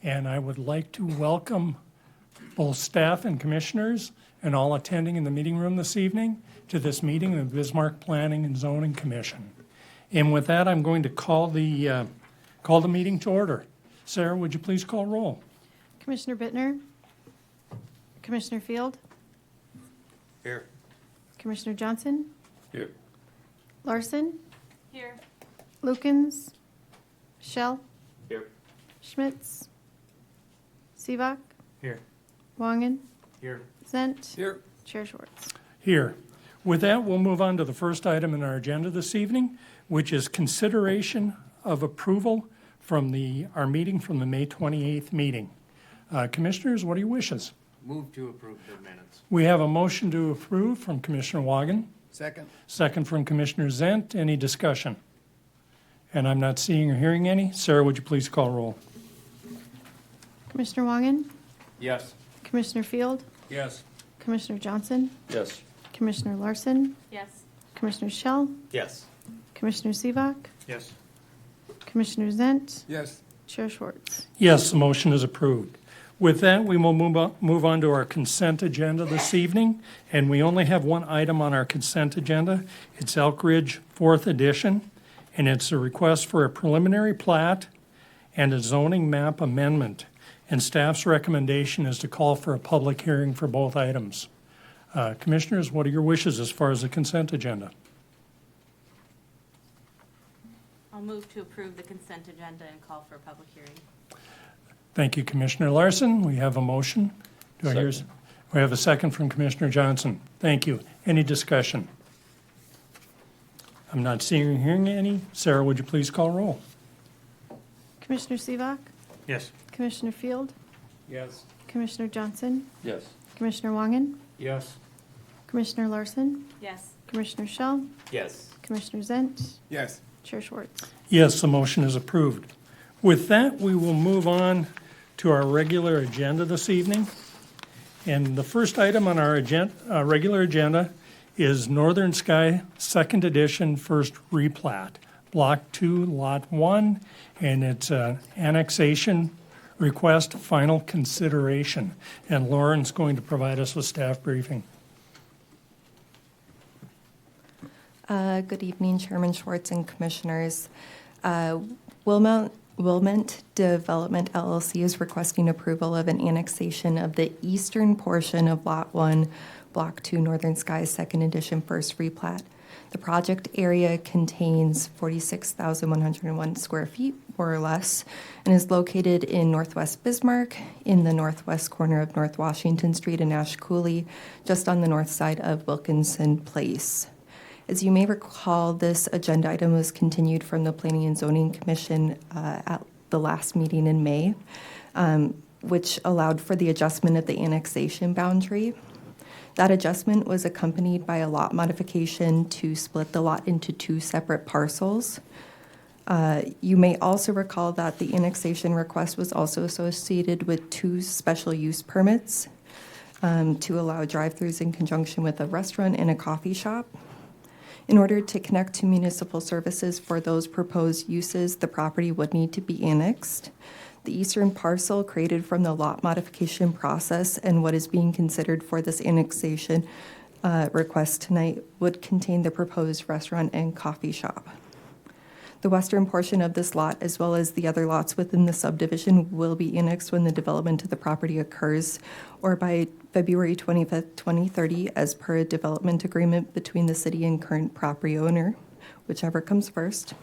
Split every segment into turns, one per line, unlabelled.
And I would like to welcome both staff and commissioners and all attending in the meeting room this evening to this meeting of the Bismarck Planning and Zoning Commission. And with that, I'm going to call the meeting to order. Sarah, would you please call roll?
Commissioner Bittner? Commissioner Field?
Here.
Commissioner Johnson?
Here.
Larson?
Here.
Lukens? Shell?
Here.
Schmitz? Sivak?
Here.
Wangen?
Here.
Zent?
Here.
Chair Schwartz.
Here. With that, we'll move on to the first item in our agenda this evening, which is consideration of approval from our meeting from the May 28th meeting. Commissioners, what are your wishes?
Move to approve the minutes.
We have a motion to approve from Commissioner Wagen,
Second.
second from Commissioner Zent. Any discussion? And I'm not seeing or hearing any. Sarah, would you please call roll?
Commissioner Wangen?
Yes.
Commissioner Field?
Yes.
Commissioner Johnson?
Yes.
Commissioner Larson?
Yes.
Commissioner Shell?
Yes.
Commissioner Sivak?
Yes.
Commissioner Zent?
Yes.
Chair Schwartz.
Yes, the motion is approved. With that, we will move on to our consent agenda this evening, and we only have one item on our consent agenda. It's Elk Ridge 4th Edition, and it's a request for a preliminary plat and a zoning map amendment. And staff's recommendation is to call for a public hearing for both items. Commissioners, what are your wishes as far as the consent agenda?
I'll move to approve the consent agenda and call for a public hearing.
Thank you, Commissioner Larson. We have a motion. Do I hear?
Second.
We have a second from Commissioner Johnson. Thank you. Any discussion? I'm not seeing or hearing any. Sarah, would you please call roll?
Commissioner Sivak?
Yes.
Commissioner Field?
Yes.
Commissioner Johnson?
Yes.
Commissioner Wangen?
Yes.
Commissioner Larson?
Yes.
Commissioner Shell?
Yes.
Commissioner Zent?
Yes.
Chair Schwartz.
Yes, the motion is approved. With that, we will move on to our regular agenda this evening. And the first item on our regular agenda is Northern Sky 2nd Edition First Replat, Block 2, Lot 1, and it's an annexation request final consideration. And Lauren's going to provide us with staff briefing.
Good evening, Chairman Schwartz and Commissioners. Wilmont Development LLC is requesting approval of an annexation of the eastern portion of Lot 1, Block 2, Northern Sky 2nd Edition First Replat. The project area contains 46,101 square feet, more or less, and is located in northwest Bismarck, in the northwest corner of North Washington Street and Ash Coulee, just on the north side of Wilkinson Place. As you may recall, this agenda item was continued from the Planning and Zoning Commission at the last meeting in May, which allowed for the adjustment of the annexation boundary. That adjustment was accompanied by a lot modification to split the lot into two separate parcels. You may also recall that the annexation request was also associated with two special use permits to allow drive-throughs in conjunction with a restaurant and a coffee shop. In order to connect to municipal services for those proposed uses, the property would need to be annexed. The eastern parcel created from the lot modification process and what is being considered for this annexation request tonight would contain the proposed restaurant and coffee shop. The western portion of this lot, as well as the other lots within the subdivision, will be annexed when the development of the property occurs, or by February 25th, 2030, as per a development agreement between the city and current property owner, whichever comes first.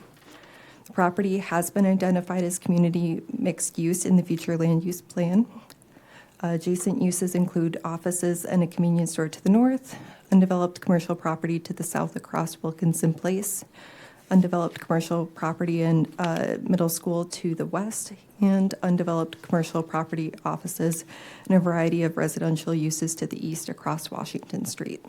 The property has been identified as community mixed use in the future land use plan. Adjacent uses include offices and a convenience store to the north, undeveloped commercial property to the south across Wilkinson Place, undeveloped commercial property and middle school to the west, and undeveloped commercial property, offices, and a variety of residential uses to the east across Washington Street.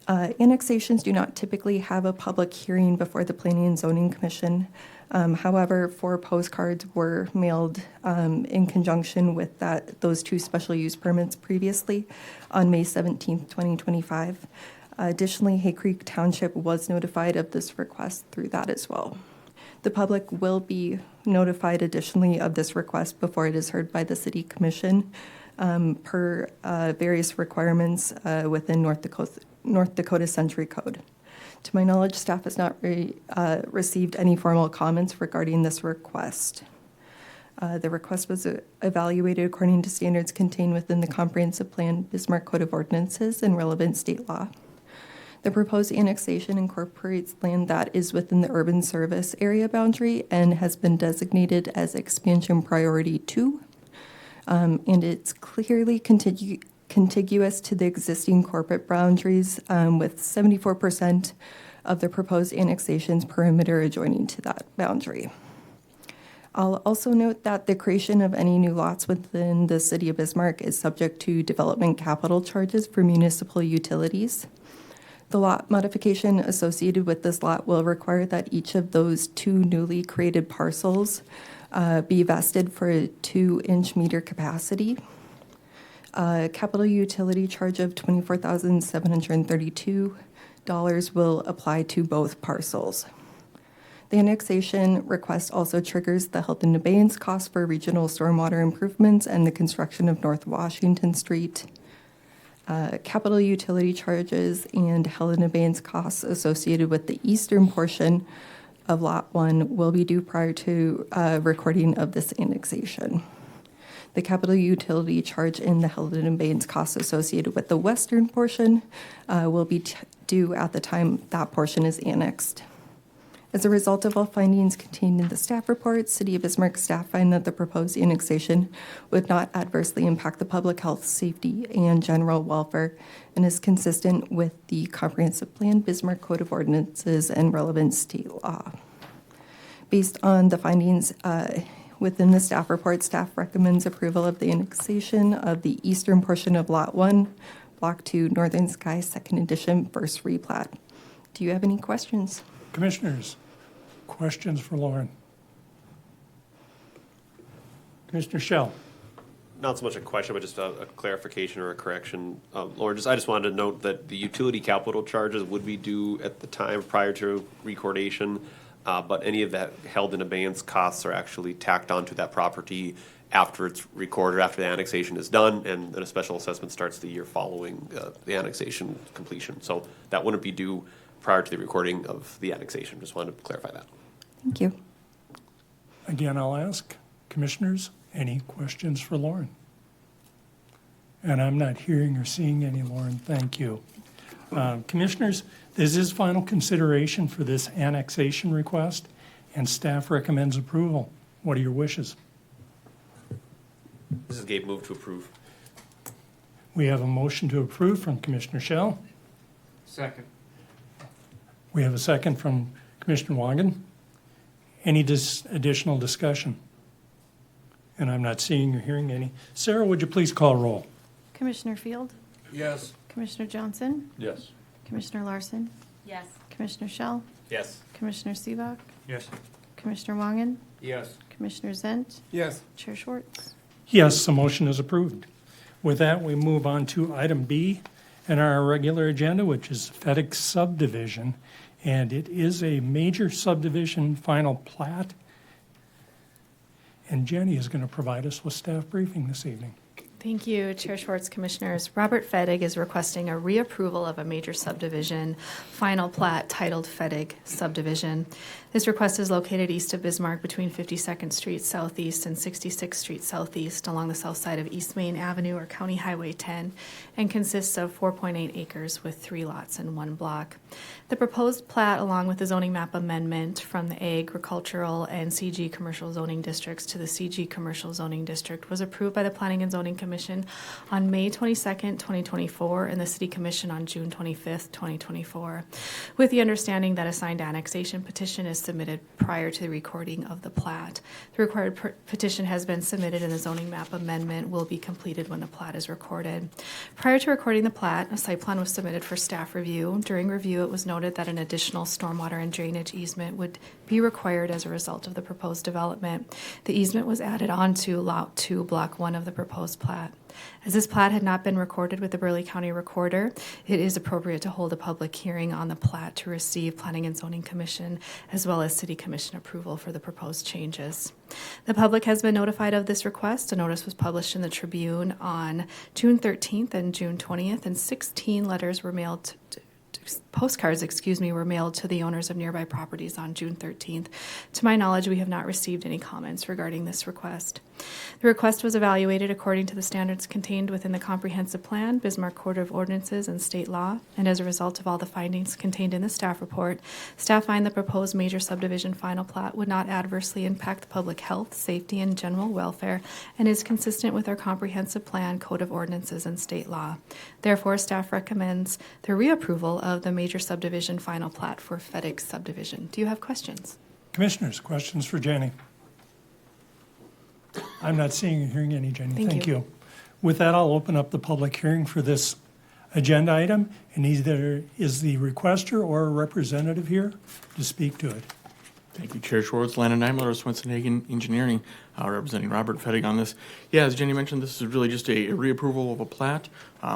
Annexations do not typically have a public hearing before the Planning and Zoning Commission. However, 4 postcards were mailed in conjunction with those 2 special use permits previously on May 17th, 2025. Additionally, Hay Creek Township was notified of this request through that as well. The public will be notified additionally of this request before it is heard by the City Commission per various requirements within North Dakota Century Code. To my knowledge, staff has not received any formal comments regarding this request. The request was evaluated according to standards contained within the Comprehensive Plan, Bismarck Code of Ordinances, and relevant state law. The proposed annexation incorporates land that is within the urban service area boundary and has been designated as Expansion Priority 2. And it's clearly contiguous to the existing corporate boundaries with 74% of the proposed annexation's perimeter adjoining to that boundary. I'll also note that the creation of any new lots within the City of Bismarck is subject to development capital charges for municipal utilities. The lot modification associated with this lot will require that each of those 2 newly created parcels be vested for a 2-inch meter capacity. Capital utility charge of $24,732 will apply to both parcels. The annexation request also triggers the health and abeyance costs for regional stormwater improvements and the construction of North Washington Street. Capital utility charges and health and abeyance costs associated with the eastern portion of Lot 1 will be due prior to recording of this annexation. The capital utility charge and the health and abeyance costs associated with the western portion will be due at the time that portion is annexed. As a result of all findings contained in the staff report, City of Bismarck staff find that the proposed annexation would not adversely impact the public health, safety, and general welfare, and is consistent with the Comprehensive Plan, Bismarck Code of Ordinances, and relevant state law. Based on the findings within the staff report, staff recommends approval of the annexation of the eastern portion of Lot 1, Block 2, Northern Sky, 2nd Edition, first replat. Do you have any questions?
Commissioners, questions for Lauren? Commissioner Shell.
Not so much a question, but just a clarification or a correction. Lauren, I just wanted to note that the utility capital charges would be due at the time prior to recordation, but any of that held in abeyance costs are actually tacked onto that property after it's recorded, after the annexation is done, and then a special assessment starts the year following the annexation completion. So that wouldn't be due prior to the recording of the annexation. Just wanted to clarify that.
Thank you.
Again, I'll ask commissioners, any questions for Lauren? And I'm not hearing or seeing any, Lauren. Thank you. Commissioners, this is final consideration for this annexation request, and staff recommends approval. What are your wishes?
This is Gabe, move to approve.
We have a motion to approve from Commissioner Shell.
Second.
We have a second from Commissioner Wagon. Any additional discussion? And I'm not seeing or hearing any. Sarah, would you please call roll?
Commissioner Field,
Yes.
Commissioner Johnson,
Yes.
Commissioner Larson,
Yes.
Commissioner Shell,
Yes.
Commissioner Seebach,
Yes.
Commissioner Wangen,
Yes.
Commissioner Zent,
Yes.
Chair Schwartz.
Yes, the motion is approved. With that, we move on to item B in our regular agenda, which is FedEx subdivision. And it is a major subdivision final plat. And Jenny is going to provide us with staff briefing this evening.
Thank you, Chair Schwartz, Commissioners. Robert Fedig is requesting a reapproval of a major subdivision final plat titled Fedig Subdivision. This request is located east of Bismarck between 52nd Street Southeast and 66th Street Southeast along the south side of East Main Avenue or County Highway 10 and consists of 4.8 acres with 3 lots in 1 block. The proposed plat, along with the zoning map amendment from the agricultural and CG commercial zoning districts to the CG commercial zoning district, was approved by the Planning and Zoning Commission on May 22nd, 2024, and the City Commission on June 25th, 2024, with the understanding that a signed annexation petition is submitted prior to the recording of the plat. The required petition has been submitted and the zoning map amendment will be completed when the plat is recorded. Prior to recording the plat, a site plan was submitted for staff review. During review, it was noted that an additional stormwater and drainage easement would be required as a result of the proposed development. The easement was added onto Lot 2, Block 1 of the proposed plat plat. As this plat had not been recorded with the Burley County Recorder, it is appropriate to hold a public hearing on the plat to receive Planning and Zoning Commission as well as City Commission approval for the proposed changes. The public has been notified of this request. A notice was published in the Tribune on June 13th and June 20th, and 16 letters were mailed postcards, were mailed to the owners of nearby properties on June 13th. To my knowledge, we have not received any comments regarding this request. The request was evaluated according to the standards contained within the Comprehensive Plan, Bismarck Code of Ordinances, and state law, and as a result of all the findings contained in the staff report, staff find the proposed major subdivision final plat would not adversely impact the public health, safety, and general welfare, and is consistent with our Comprehensive Plan, Code of Ordinances, and state law. Therefore, staff recommends the reapproval of the major subdivision final plat for Fedig subdivision. Do you have questions?
Commissioners, questions for Jenny? I'm not seeing or hearing any, Jenny.
Thank you.
With that, I'll open up the public hearing for this agenda item, and either is the requester or a representative here to speak to it.
Thank you, Chair Schwartz. Landon Neimler of Swenson-Hagen Engineering, representing Robert Fettig on this. Yeah, as Jenny mentioned, this is really just a reapproval of a plat.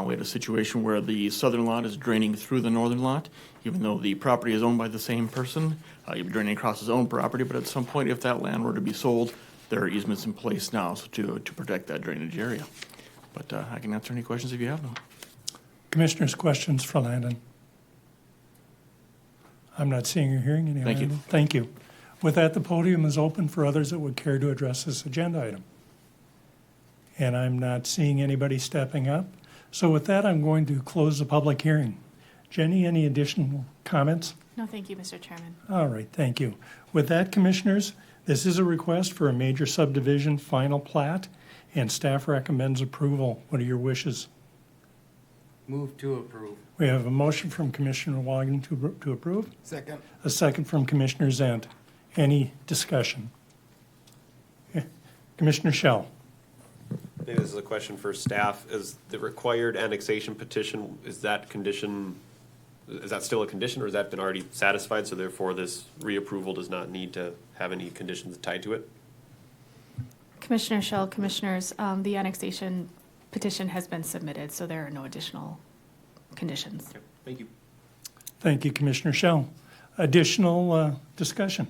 We had a situation where the southern lot is draining through the northern lot, even though the property is owned by the same person. You'd be draining across his own property, but at some point, if that land were to be sold, there are easements in place now to protect that drainage area. But I can answer any questions if you have them.
Commissioners, questions for Landon? I'm not seeing or hearing any.
Thank you.
Landon. Thank you. With that, the podium is open for others that would care to address this agenda item. And I'm not seeing anybody stepping up. So with that, I'm going to close the public hearing. Jenny, any additional comments?
No, thank you, Mr. Chairman.
All right, thank you. With that, Commissioners, this is a request for a major subdivision final plat, and staff recommends approval. What are your wishes?
Move to approve.
We have a motion from Commissioner Wagon to approve,
Second.
a second from Commissioner Zent. Any discussion? Commissioner Schell.
I think this is a question for staff. Is the required annexation petition, is that still a condition, or has that been already satisfied, so therefore this reapproval does not need to have any conditions tied to it?
Commissioner Schell, Commissioners, the annexation petition has been submitted, so there are no additional conditions.
Okay, thank you.
Thank you, Commissioner Schell. Additional discussion?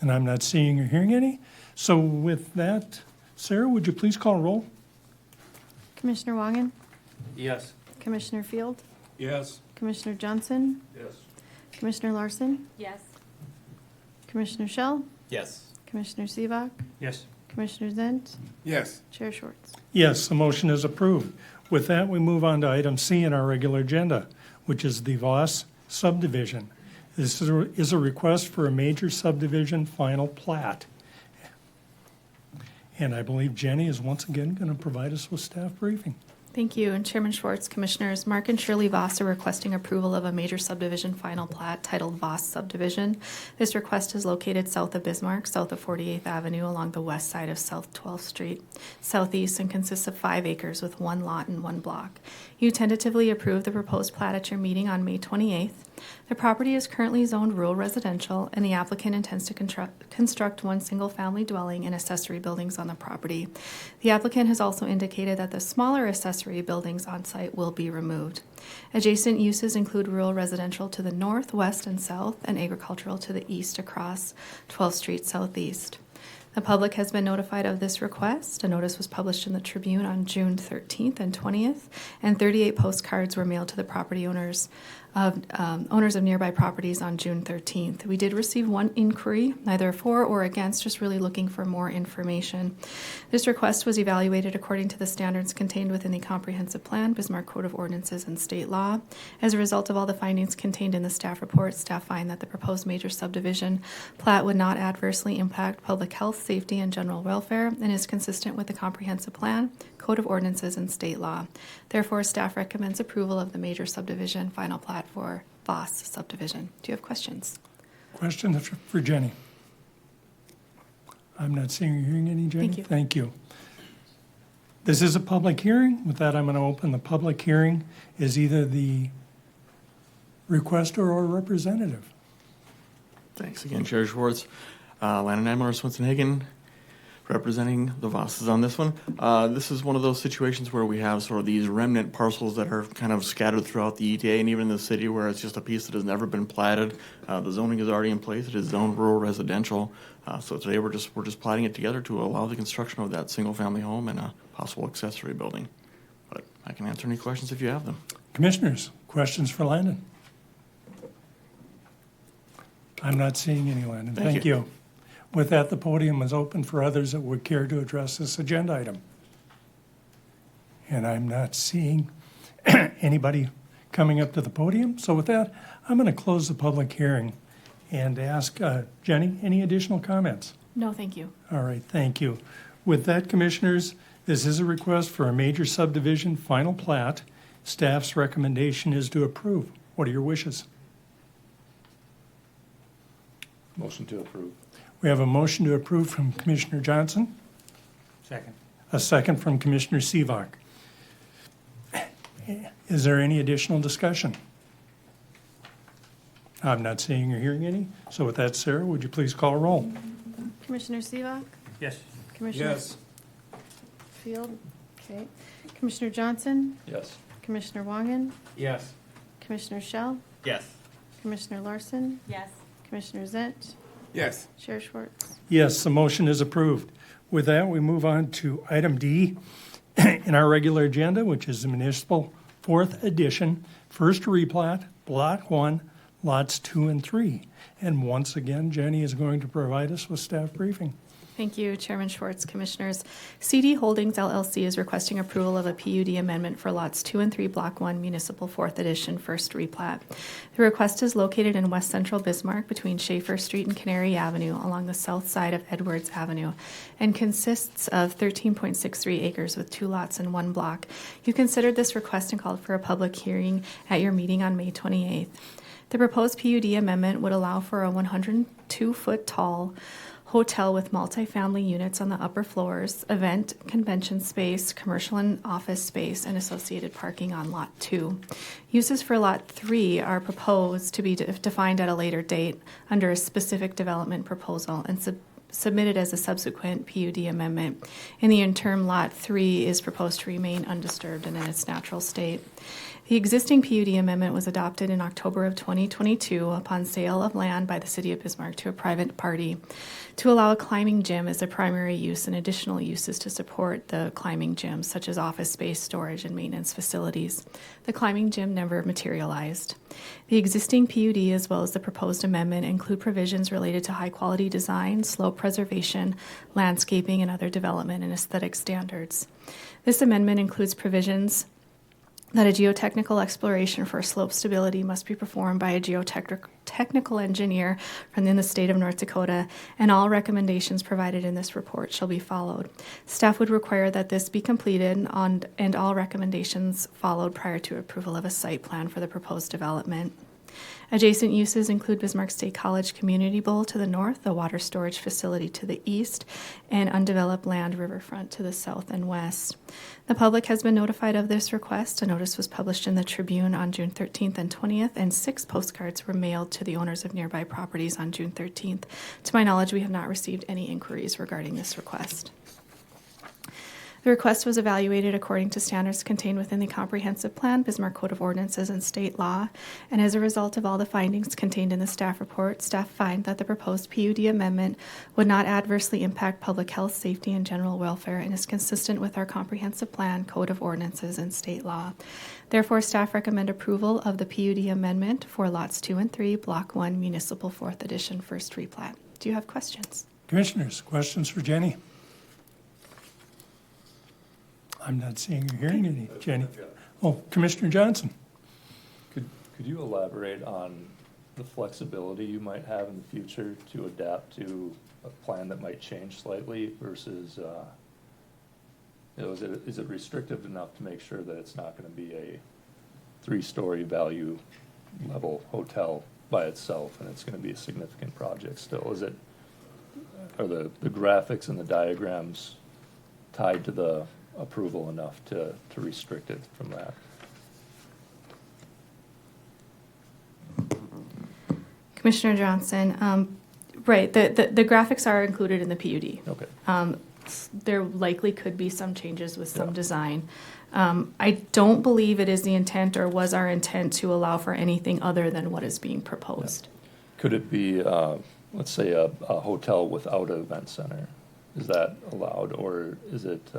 And I'm not seeing or hearing any. So with that, Sarah, would you please call roll?
Commissioner Wagen,
Yes.
Commissioner Field,
Yes.
Commissioner Johnson,
Yes.
Commissioner Larson,
Yes.
Commissioner Schell,
Yes.
Commissioner Seabock,
Yes.
Commissioner Zent,
Yes.
Chair Schwartz.
Yes, the motion is approved. With that, we move on to item C in our regular agenda, which is the Voss subdivision. This is a request for a major subdivision final plat. And I believe Jenny is once again going to provide us with staff briefing.
Thank you. And Chairman Schwartz, Commissioners, Mark and Shirley Voss are requesting approval of a major subdivision final plat titled Voss Subdivision. This request is located south of Bismarck, south of 48th Avenue, along the west side of South 12th Street, southeast, and consists of 5 acres with 1 lot and 1 block. You tentatively approved the proposed plat at your meeting on May 28th. The property is currently zoned rural residential, and the applicant intends to construct 1 single-family dwelling and accessory buildings on the property. The applicant has also indicated that the smaller accessory buildings on site will be removed. Adjacent uses include rural residential to the north, west, and south, and agricultural to the east across 12th Street Southeast. The public has been notified of this request. A notice was published in the Tribune on June 13th and 20th, and 38 postcards were mailed to the property owners of nearby properties on June 13th. We did receive 1 inquiry, neither for or against, just really looking for more information. This request was evaluated according to the standards contained within the Comprehensive Plan, Bismarck Code of Ordinances, and state law. As a result of all the findings contained in the staff report, staff find that the proposed major subdivision plat would not adversely impact public health, safety, and general welfare, and is consistent with the Comprehensive Plan, Code of Ordinances, and state law. Therefore, staff recommends approval of the major subdivision final plat for Voss subdivision. Do you have questions?
Question for Jenny. I'm not seeing or hearing any, Jenny.
Thank you.
Thank you. This is a public hearing. With that, I'm going to open the public hearing. Is either the requester or representative?
Thanks again, Chair Schwartz. Landon Neimler of Swenson-Hagen, representing the Vosses on this one. This is one of those situations where we have sort of these remnant parcels that are kind of scattered throughout the ETA and even in the city where it's just a piece that has never been platted. The zoning is already in place. It is zoned rural residential. So today we're just platting it together to allow the construction of that single-family home and a possible accessory building. But I can answer any questions if you have them.
Commissioners, questions for Landon? I'm not seeing any, Landon.
Thank
Thank you. With that, the podium is open for others that would care to address this agenda item. And I'm not seeing anybody coming up to the podium. So with that, I'm going to close the public hearing and ask Jenny, any additional comments?
No, thank you.
All right, thank you. With that, Commissioners, this is a request for a major subdivision final plat. Staff's recommendation is to approve. What are your wishes?
Motion to approve.
We have a motion to approve from Commissioner Johnson,
Second.
a second from Commissioner Seevack. Is there any additional discussion? I'm not seeing or hearing any. So with that, Sarah, would you please call roll?
Commissioner Seevack?
Yes.
Commissioner Field? Okay. Commissioner Johnson?
Yes.
Commissioner Wangen?
Yes.
Commissioner Shell?
Yes.
Commissioner Larson?
Yes.
Commissioner Zent?
Yes.
Chair Schwartz?
Yes, the motion is approved. With that, we move on to item D in our regular agenda, which is the municipal 4th edition, first replat, Block 1, lots 2 and 3. And once again, Jenny is going to provide us with staff briefing.
Thank you, Chairman Schwartz, Commissioners. CD Holdings LLC is requesting approval of a PUD amendment for lots 2 and 3, Block 1, Municipal 4th Edition, first replat. The request is located in west central Bismarck between Schaefer Street and Canary Avenue along the south side of Edwards Avenue and consists of 13.63 acres with 2 lots and 1 block. You considered this request and called for a public hearing at your meeting on May 28th. The proposed PUD amendment would allow for a 102-foot tall hotel with multifamily units on the upper floors, event, convention space, commercial and office space, and associated parking on Lot 2. Uses for Lot 3 are proposed to be defined at a later date under a specific development proposal and submitted as a subsequent PUD amendment. In the interim, Lot 3 is proposed to remain undisturbed and in its natural state. The existing PUD amendment was adopted in October of 2022 upon sale of land by the City of Bismarck to a private party to allow a climbing gym as a primary use and additional uses to support the climbing gym, such as office space, storage, and maintenance facilities. The climbing gym never materialized. The existing PUD as well as the proposed amendment include provisions related to high-quality design, slope preservation, landscaping, and other development and aesthetic standards. This amendment includes provisions that a geotechnical exploration for slope stability must be performed by a geotechnical engineer from the state of North Dakota, and all recommendations provided in this report shall be followed. Staff would require that this be completed and all recommendations followed prior to approval of a site plan for the proposed development. Adjacent uses include Bismarck State College Community Bowl to the north, a water storage facility to the east, and undeveloped land riverfront to the south and west. The public has been notified of this request. A notice was published in the Tribune on June 13th and 20th, and 6 postcards were mailed to the owners of nearby properties on June 13th. To my knowledge, we have not received any inquiries regarding this request. The request was evaluated according to standards contained within the Comprehensive Plan, Bismarck Code of Ordinances, and state law, and as a result of all the findings contained in the staff report, staff find that the proposed PUD amendment would not adversely impact public health, safety, and general welfare and is consistent with our Comprehensive Plan, Code of Ordinances, and state law. Therefore, staff recommend approval of the PUD amendment for lots 2 and 3, Block 1, Municipal 4th Edition, first replat. Do you have questions?
Commissioners, questions for Jenny? I'm not seeing or hearing any. Jenny? Oh, Commissioner Johnson?
Could you elaborate on the flexibility you might have in the future to adapt to a plan that might change slightly versus, is it restrictive enough to make sure that it's not going to be a 3-story value level hotel by itself and it's going to be a significant project still? Are the graphics and the diagrams tied to the approval enough to restrict it from that?
Commissioner Johnson, right, the graphics are included in the PUD.
Okay.
there likely could be some changes with some design. I don't believe it is the intent or was our intent to allow for anything other than what is being proposed.
Could it be, let's say, a hotel without an event center? Is that allowed, or is it,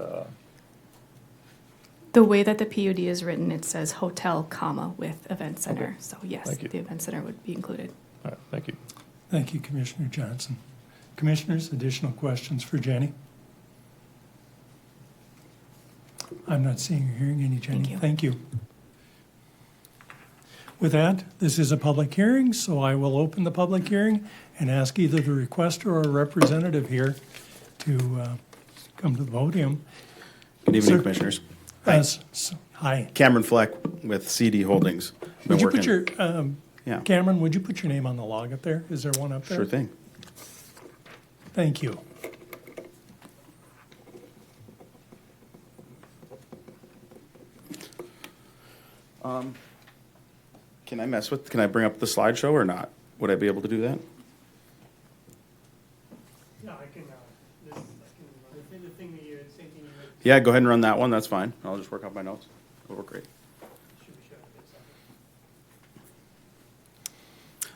The way that the PUD is written, it says hotel, comma, with event center. So yes,
Thank you.
the event center would be included.
all right, thank you.
Thank you, Commissioner Johnson. Commissioners, additional questions for Jenny? I'm not seeing or hearing any, Jenny.
Thank you.
Thank you. With that, this is a public hearing, so I will open the public hearing and ask either the requester or a representative here to come to the podium.
Good evening,
Sir.
Commissioners.
Hi.
Cameron Fleck with CD Holdings. Been
Would you put
working-
your,
Yeah,
Cameron, would you put your name on the log up there? Is there one up there?
sure thing.
Thank you.
Can I bring up the slideshow or not? Would I be able to do that?
Yeah, I can, the thing that you're thinking you would.
Yeah, go ahead and run that one. That's fine. I'll just work off my notes. It'll work great.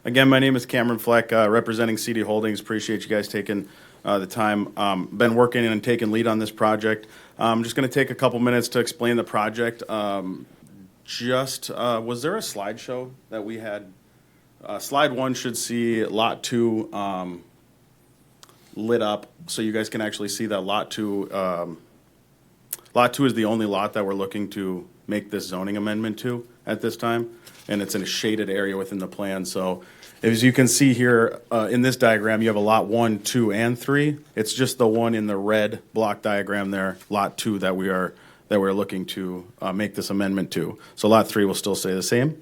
Again, my name is Cameron Fleck, representing CD Holdings. Appreciate you guys taking the time. Been working and taking lead on this project. I'm just going to take a couple minutes to explain the project. Was there a slideshow that we had? Slide 1 should see Lot 2 lit up, so you guys can actually see that Lot 2. Lot 2 is the only lot that we're looking to make this zoning amendment to at this time, and it's in a shaded area within the plan. So as you can see here in this diagram, you have a Lot 1, 2, and 3. It's just the one in the red block diagram there, Lot 2, that we're looking to make this amendment to. So Lot 3 will still stay the same.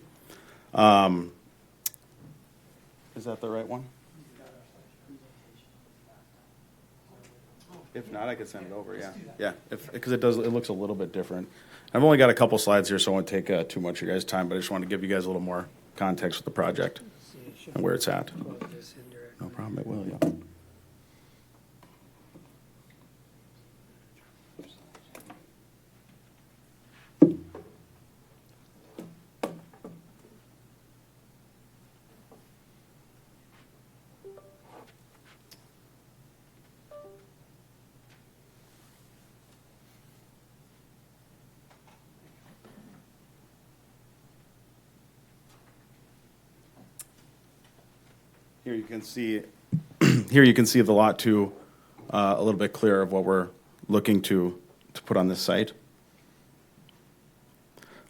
Is that the right one? If not, I could send it over, yeah. Yeah, because it looks a little bit different. I've only got a couple slides here, so I won't take too much of your guys' time, but I just want to give you guys a little more context with the project and where it's at. No problem, it will, yeah. Here you can see, the Lot 2 a little bit clearer of what we're looking to put on this site.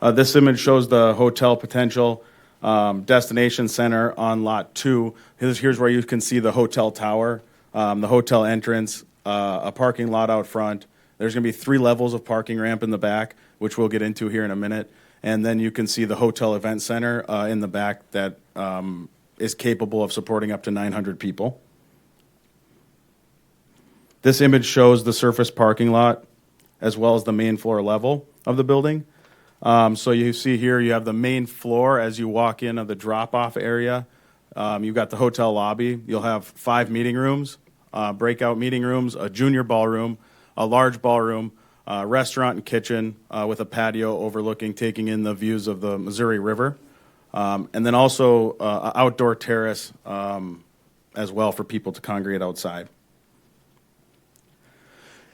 This image shows the hotel potential destination center on Lot 2. Here's where you can see the hotel tower, the hotel entrance, a parking lot out front. There's going to be 3 levels of parking ramp in the back, which we'll get into here in a minute. And then you can see the hotel event center in the back that is capable of supporting up to 900 people. This image shows the surface parking lot as well as the main floor level of the building. So you see here you have the main floor as you walk in of the drop-off area. You've got the hotel lobby. You'll have 5 meeting rooms, breakout meeting rooms, a junior ballroom, a large ballroom, restaurant and kitchen with a patio taking in the views of the Missouri River. And then also an outdoor terrace as well for people to congregate outside.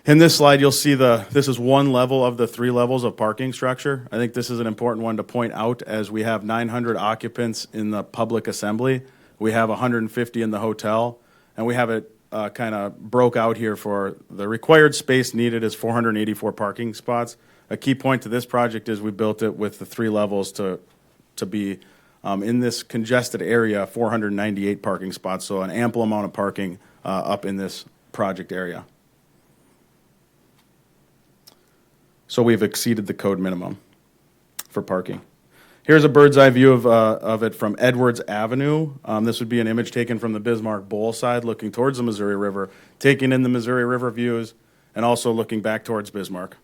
In this slide, you'll see this is one level of the 3 levels of parking structure. I think this is an important one to point out as we have 900 occupants in the public assembly. We have 150 in the hotel, and we have it kind of broke out here for the required space needed is 484 parking spots. A key point to this project is we built it with the 3 levels to be in this congested area, 498 parking spots, so an ample amount of parking up in this project area. So we've exceeded the code minimum for parking. Here's a bird's eye view of it from Edwards Avenue. This would be an image taken from the Bismarck Bowl side, looking towards the Missouri River, taking in the Missouri River views, and also looking back towards Bismarck.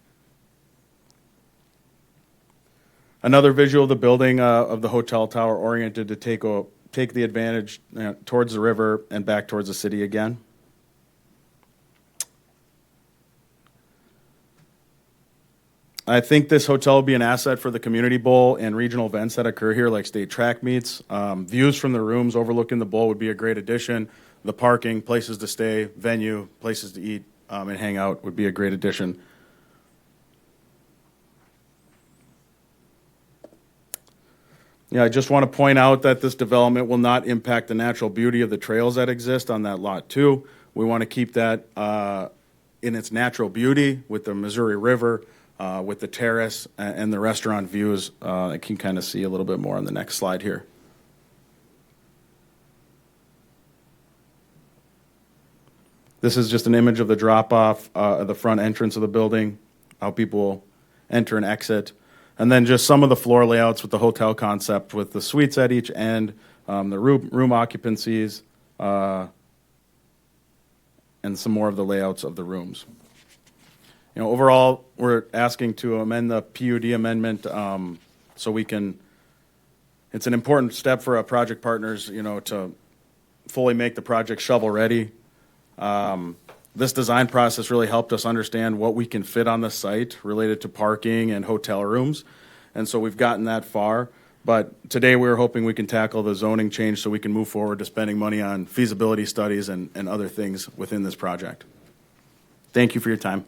Another visual of the building of the hotel tower oriented to take the advantage towards the river and back towards the city again. I think this hotel will be an asset for the community bowl and regional events that occur here, like state track meets. Views from the rooms overlooking the bowl would be a great addition. The parking, places to stay, venue, places to eat and hang out would be a great addition. Yeah, I just want to point out that this development will not impact the natural beauty of the trails that exist on that lot too. We want to keep that in its natural beauty with the Missouri River, with the terrace and the restaurant views. I can kind of see a little bit more on the next slide here. This is just an image of the drop-off, the front entrance of the building, how people enter and exit. And then just some of the floor layouts with the hotel concept with the suites at each end, the room occupancies, and some more of the layouts of the rooms. You know, overall, we're asking to amend the PUD amendment so we can, it's an important step for our project partners, you know, to fully make the project shovel-ready. This design process really helped us understand what we can fit on the site related to parking and hotel rooms. And so we've gotten that far. But today we're hoping we can tackle the zoning change so we can move forward to spending money on feasibility studies and other things within this project. Thank you for your time.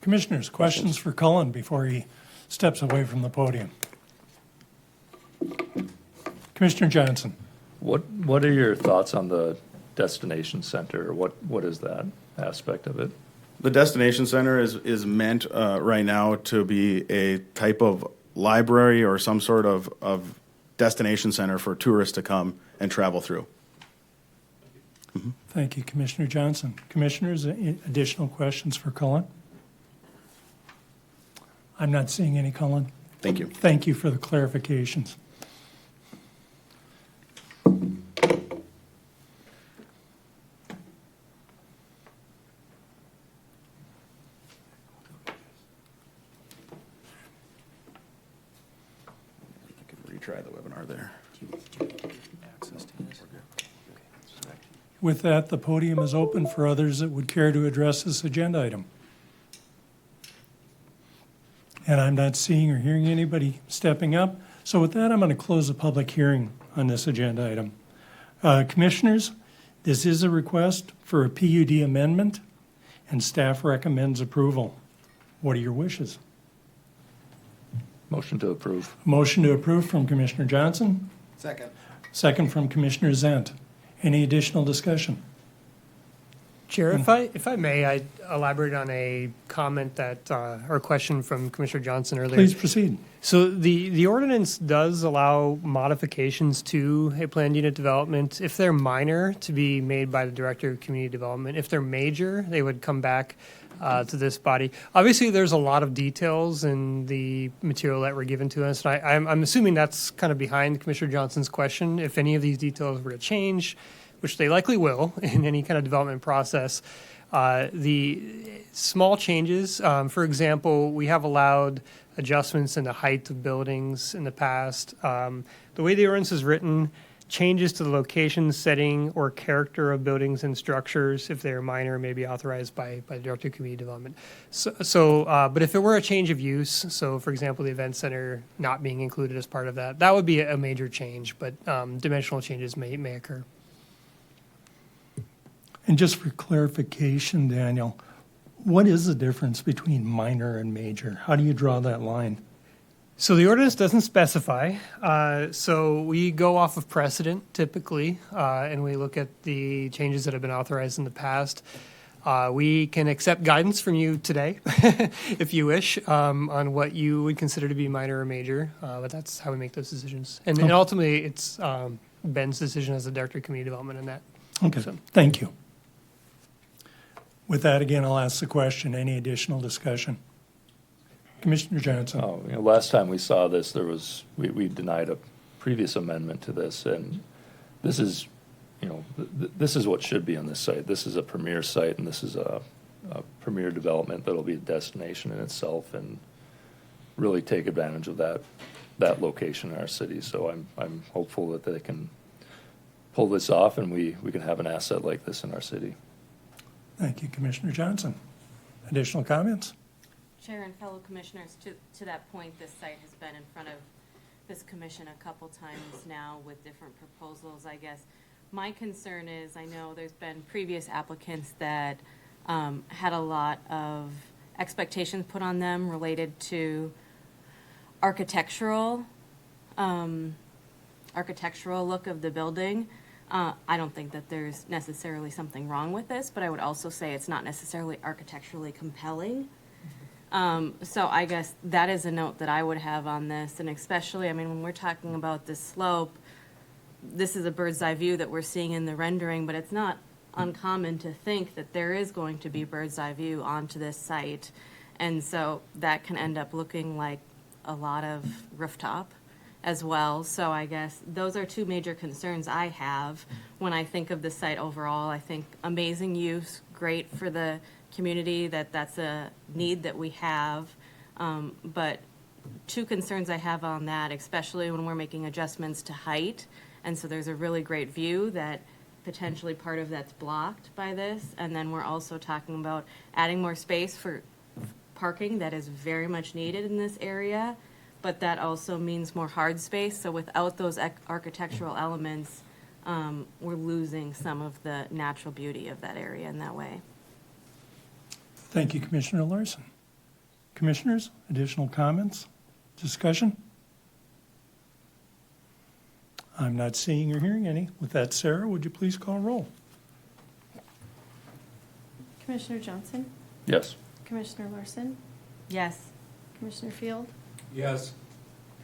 Commissioners, questions for Cullen before he steps away from the podium? Commissioner Johnson.
What are your thoughts on the destination center? What is that aspect of it?
The destination center is meant right now to be a type of library or some sort of destination center for tourists to come and travel through. Mm-hmm.
Thank you, Commissioner Johnson. Commissioners, additional questions for Cullen? I'm not seeing any, Cullen.
Thank you.
Thank you for the clarifications.
Try the webinar there.
With that, the podium is open for others that would care to address this agenda item. And I'm not seeing or hearing anybody stepping up. So with that, I'm going to close the public hearing on this agenda item. Commissioners, this is a request for a PUD amendment, and staff recommends approval. What are your wishes?
Motion to approve.
Motion to approve from Commissioner Johnson.
Second.
Second from Commissioner Zent. Any additional discussion?
Chair, if I may, I elaborate on a comment that or question from Commissioner Johnson earlier.
Please proceed.
So the ordinance does allow modifications to a planned unit development if they're minor to be made by the Director of Community Development. If they're major, they would come back to this body. Obviously, there's a lot of details in the material that were given to us. And I'm assuming that's kind of behind Commissioner Johnson's question. If any of these details were to change, which they likely will in any kind of development process, the small changes, for example, we have allowed adjustments in the height of buildings in the past. The way the ordinance is written, changes to the location, setting, or character of buildings and structures, if they're minor, may be authorized by the Director of Community Development. But if it were a change of use, so for example, the event center not being included as part of that, that would be a major change, but dimensional changes may occur.
And just for clarification, Daniel, what is the difference between minor and major? How do you draw that line?
So the ordinance doesn't specify. So we go off of precedent typically, and we look at the changes that have been authorized in the past. We can accept guidance from you today, if you wish, on what you would consider to be minor or major, but that's how we make those decisions. And ultimately, it's Ben's decision as the Director of Community Development in that.
Okay,
So.
Thank you. With that, again, I'll ask the question. Any additional discussion? Commissioner Johnson.
Last time we saw this, we denied a previous amendment to this, and this is, this is what should be on this site. This is a premier site, and this is a premier development that'll be a destination in itself, and really take advantage of that location in our city. So I'm hopeful that they can pull this off, and we can have an asset like this in our city.
Thank you, Commissioner Johnson. Additional comments?
Chair and fellow commissioners, to that point, this site has been in front of this commission a couple times now with different proposals, I guess. My concern is, I know there's been previous applicants that had a lot of expectations put on them related to architectural look of the building. I don't think that there's necessarily something wrong with this, but I would also say it's not necessarily architecturally compelling. So I guess that is a note that I would have on this, and especially, I mean, when we're talking about this slope, this is a bird's eye view that we're seeing in the rendering, but it's not uncommon to think that there is going to be bird's eye view onto this site. And so that can end up looking like a lot of rooftop as well. So I guess those are two major concerns I have when I think of the site overall. I think amazing use, great for the community, that's a need that we have. But two concerns I have on that, especially when we're making adjustments to height. And so there's a really great view that potentially part of that's blocked by this. And then we're also talking about adding more space for parking that is very much needed in this area, but that also means more hard space. So without those architectural elements, we're losing some of the natural beauty of that area in that way.
Thank you, Commissioner Larson. Commissioners, additional comments, discussion? I'm not seeing or hearing any. With that, Sarah, would you please call roll?
Commissioner Johnson?
Yes.
Commissioner Larson?
Yes.
Commissioner Field?
Yes.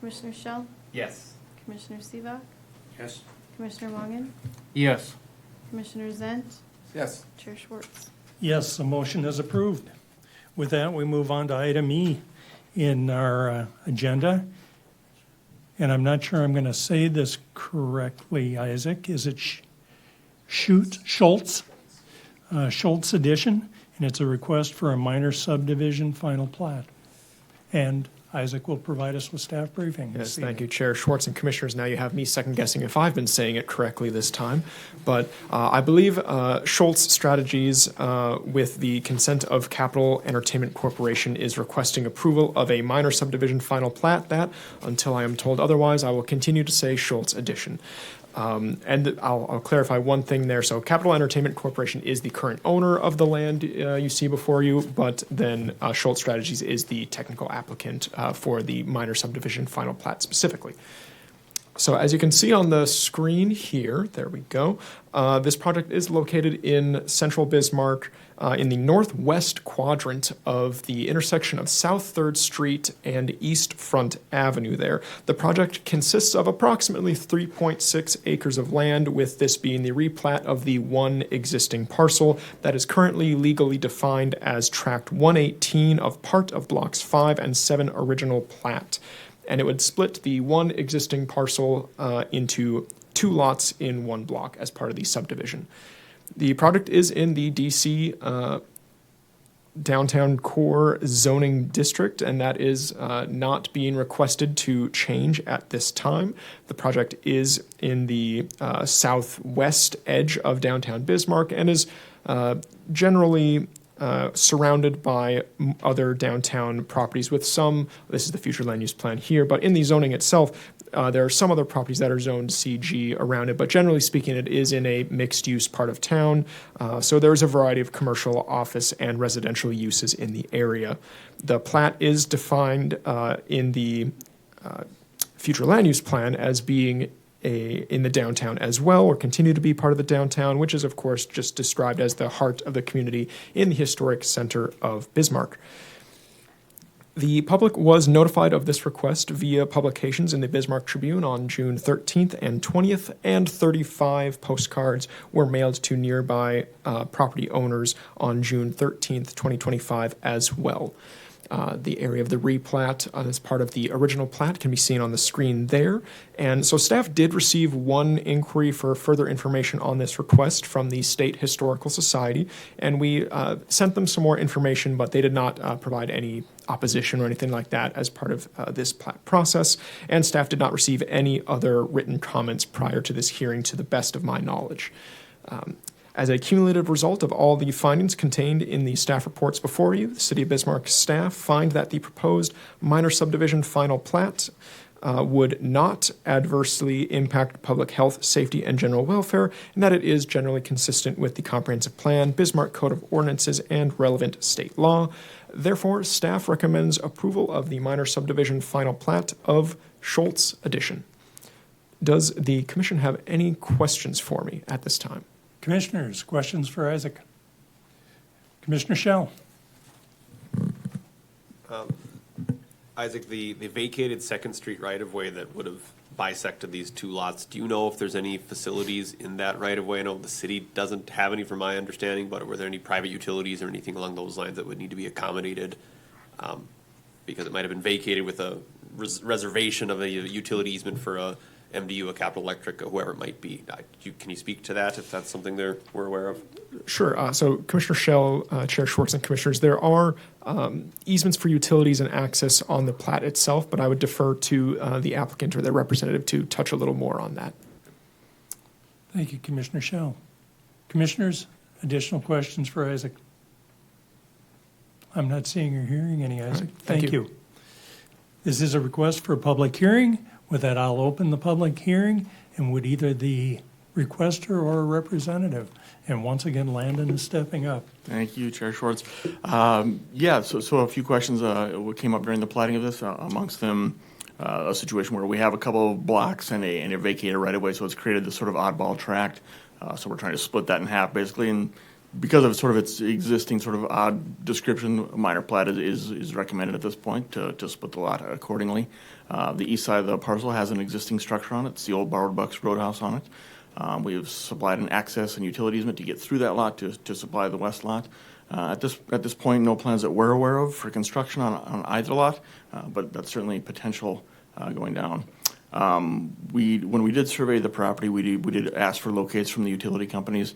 Commissioner Shell?
Yes.
Commissioner Seabuck?
Yes.
Commissioner Wangen?
Yes.
Commissioner Zent?
Yes.
Chair Schwartz?
Yes, the motion is approved. With that, we move on to item E in our agenda. And I'm not sure I'm going to say this correctly, Isaac. Is it Schultz? Schultz edition, and it's a request for a minor subdivision final plat. And Isaac will provide us with staff briefing.
Yes, thank you, Chair Schwartz and Commissioners. Now you have me second-guessing if I've been saying it correctly this time. But I believe Schultz Strategies, with the consent of Capital Entertainment Corporation, is requesting approval of a minor subdivision final plat that, until I am told otherwise, I will continue to say Schultz Edition. And I'll clarify one thing there. So Capital Entertainment Corporation is the current owner of the land you see before you, but then Schultz Strategies is the technical applicant for the minor subdivision final plat specifically. So as you can see on the screen here, there we go. This project is located in central Bismarck, in the northwest quadrant of the intersection of South 3rd Street and East Front Avenue there. The project consists of approximately 3.6 acres of land, with this being the replat of the one existing parcel that is currently legally defined as Tract 118 of part of Blocks 5 and 7 original plat. And it would split the one existing parcel into two lots in one block as part of the subdivision. The project is in the DC downtown core zoning district, and that is not being requested to change at this time. The project is in the southwest edge of downtown Bismarck and is generally surrounded by other downtown properties with some, this is the future land use plan here, but in the zoning itself, there are some other properties that are zoned CG around it, but generally speaking, it is in a mixed-use part of town. So there's a variety of commercial, office, and residential uses in the area. The plat is defined in the future land use plan as being in the downtown as well, or continue to be part of the downtown, which is, of course, just described as the heart of the community in the historic center of Bismarck. The public was notified of this request via publications in the Bismarck Tribune on June 13th and 20th, and 35 postcards were mailed to nearby property owners on June 13th, 2025 as well. The area of the replat as part of the original plat can be seen on the screen there. And so staff did receive one inquiry for further information on this request from the State Historical Society, and we sent them some more information, but they did not provide any opposition or anything like that as part of this plat process, and staff did not receive any other written comments prior to this hearing, to the best of my knowledge. As a cumulative result of all the findings contained in the staff reports before you, the City of Bismarck staff find that the proposed minor subdivision final plat would not adversely impact public health, safety, and general welfare, and that it is generally consistent with the comprehensive plan, Bismarck Code of Ordinances, and relevant state law. Therefore, staff recommends approval of the minor subdivision final plat of Schultz Addition. Does the commission have any questions for me at this time?
Commissioners, questions for Isaac? Commissioner Shell?
Isaac, the vacated Second Street right-of-way that would have bisected these two lots, do you know if there's any facilities in that right-of-way? I know the city doesn't have any from my understanding, but were there any private utilities or anything along those lines that would need to be accommodated? Because it might have been vacated with a reservation of a utility easement for a MDU, a Capital Electric, or whoever it might be. Can you speak to that, if that's something we're aware of?
Sure. So Commissioner Shell, Chair Schwartz, and Commissioners, there are easements for utilities and access on the plat itself, but I would defer to the applicant or their representative to touch a little more on that.
Thank you, Commissioner Shell. Commissioners, additional questions for Isaac? I'm not seeing or hearing any, Isaac. Thank you. This is a request for a public hearing. With that, I'll open the public hearing, and would either the requester or a representative. And once again, Landon is stepping up.
Thank you, Chair Schwartz. So a few questions came up during the plating of this, amongst them a situation where we have a couple of blocks and a vacated right-of-way, so it's created this sort of oddball tract. So we're trying to split that in half, basically, and because of sort of its existing sort of odd description, a minor plat is recommended at this point to split the lot accordingly. The east side of the parcel has an existing structure on it. It's the old Borrowed Bucks Roadhouse on it. We have supplied an access and utility easement to get through that lot to supply the west lot. At this point, no plans that we're aware of for construction on either lot, but that's certainly potential going down. When we did survey the property, we did ask for locates from the utility companies.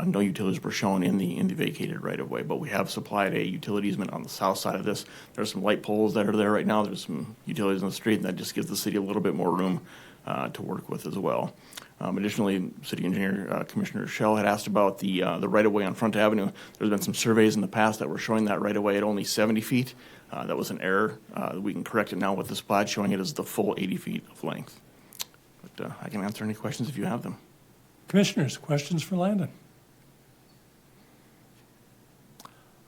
No utilities were shown in the vacated right-of-way, but we have supplied a utility easement on the south side of this. There's some light poles that are there right now. There's some utilities on the street, and that just gives the city a little bit more room to work with as well. Additionally, City Engineer Commissioner Shell had asked about the right-of-way on Front Avenue. There's been some surveys in the past that were showing that right-of-way at only 70 feet. That was an error. We can correct it now with this plat showing it as the full 80 feet of length. But I can answer any questions if you have them.
Commissioners, questions for Landon?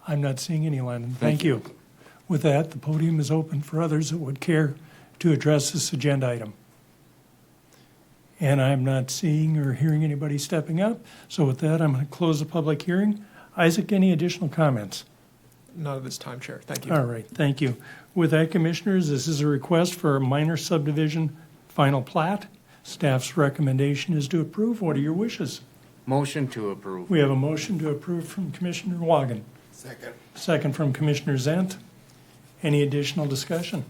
I'm not seeing any, Landon. Thank you. With that, the podium is open for others that would care to address this agenda item. And I'm not seeing or hearing anybody stepping up. So with that, I'm going to close the public hearing. Isaac, any additional comments?
Not at this time, Chair. Thank you.
All right, thank you. With that, Commissioners, this is a request for a minor subdivision final plat. Staff's recommendation is to approve. What are your wishes?
Motion to approve.
We have a motion to approve from Commissioner Wagon.
Second.
Second from Commissioner Zent. Any additional discussion?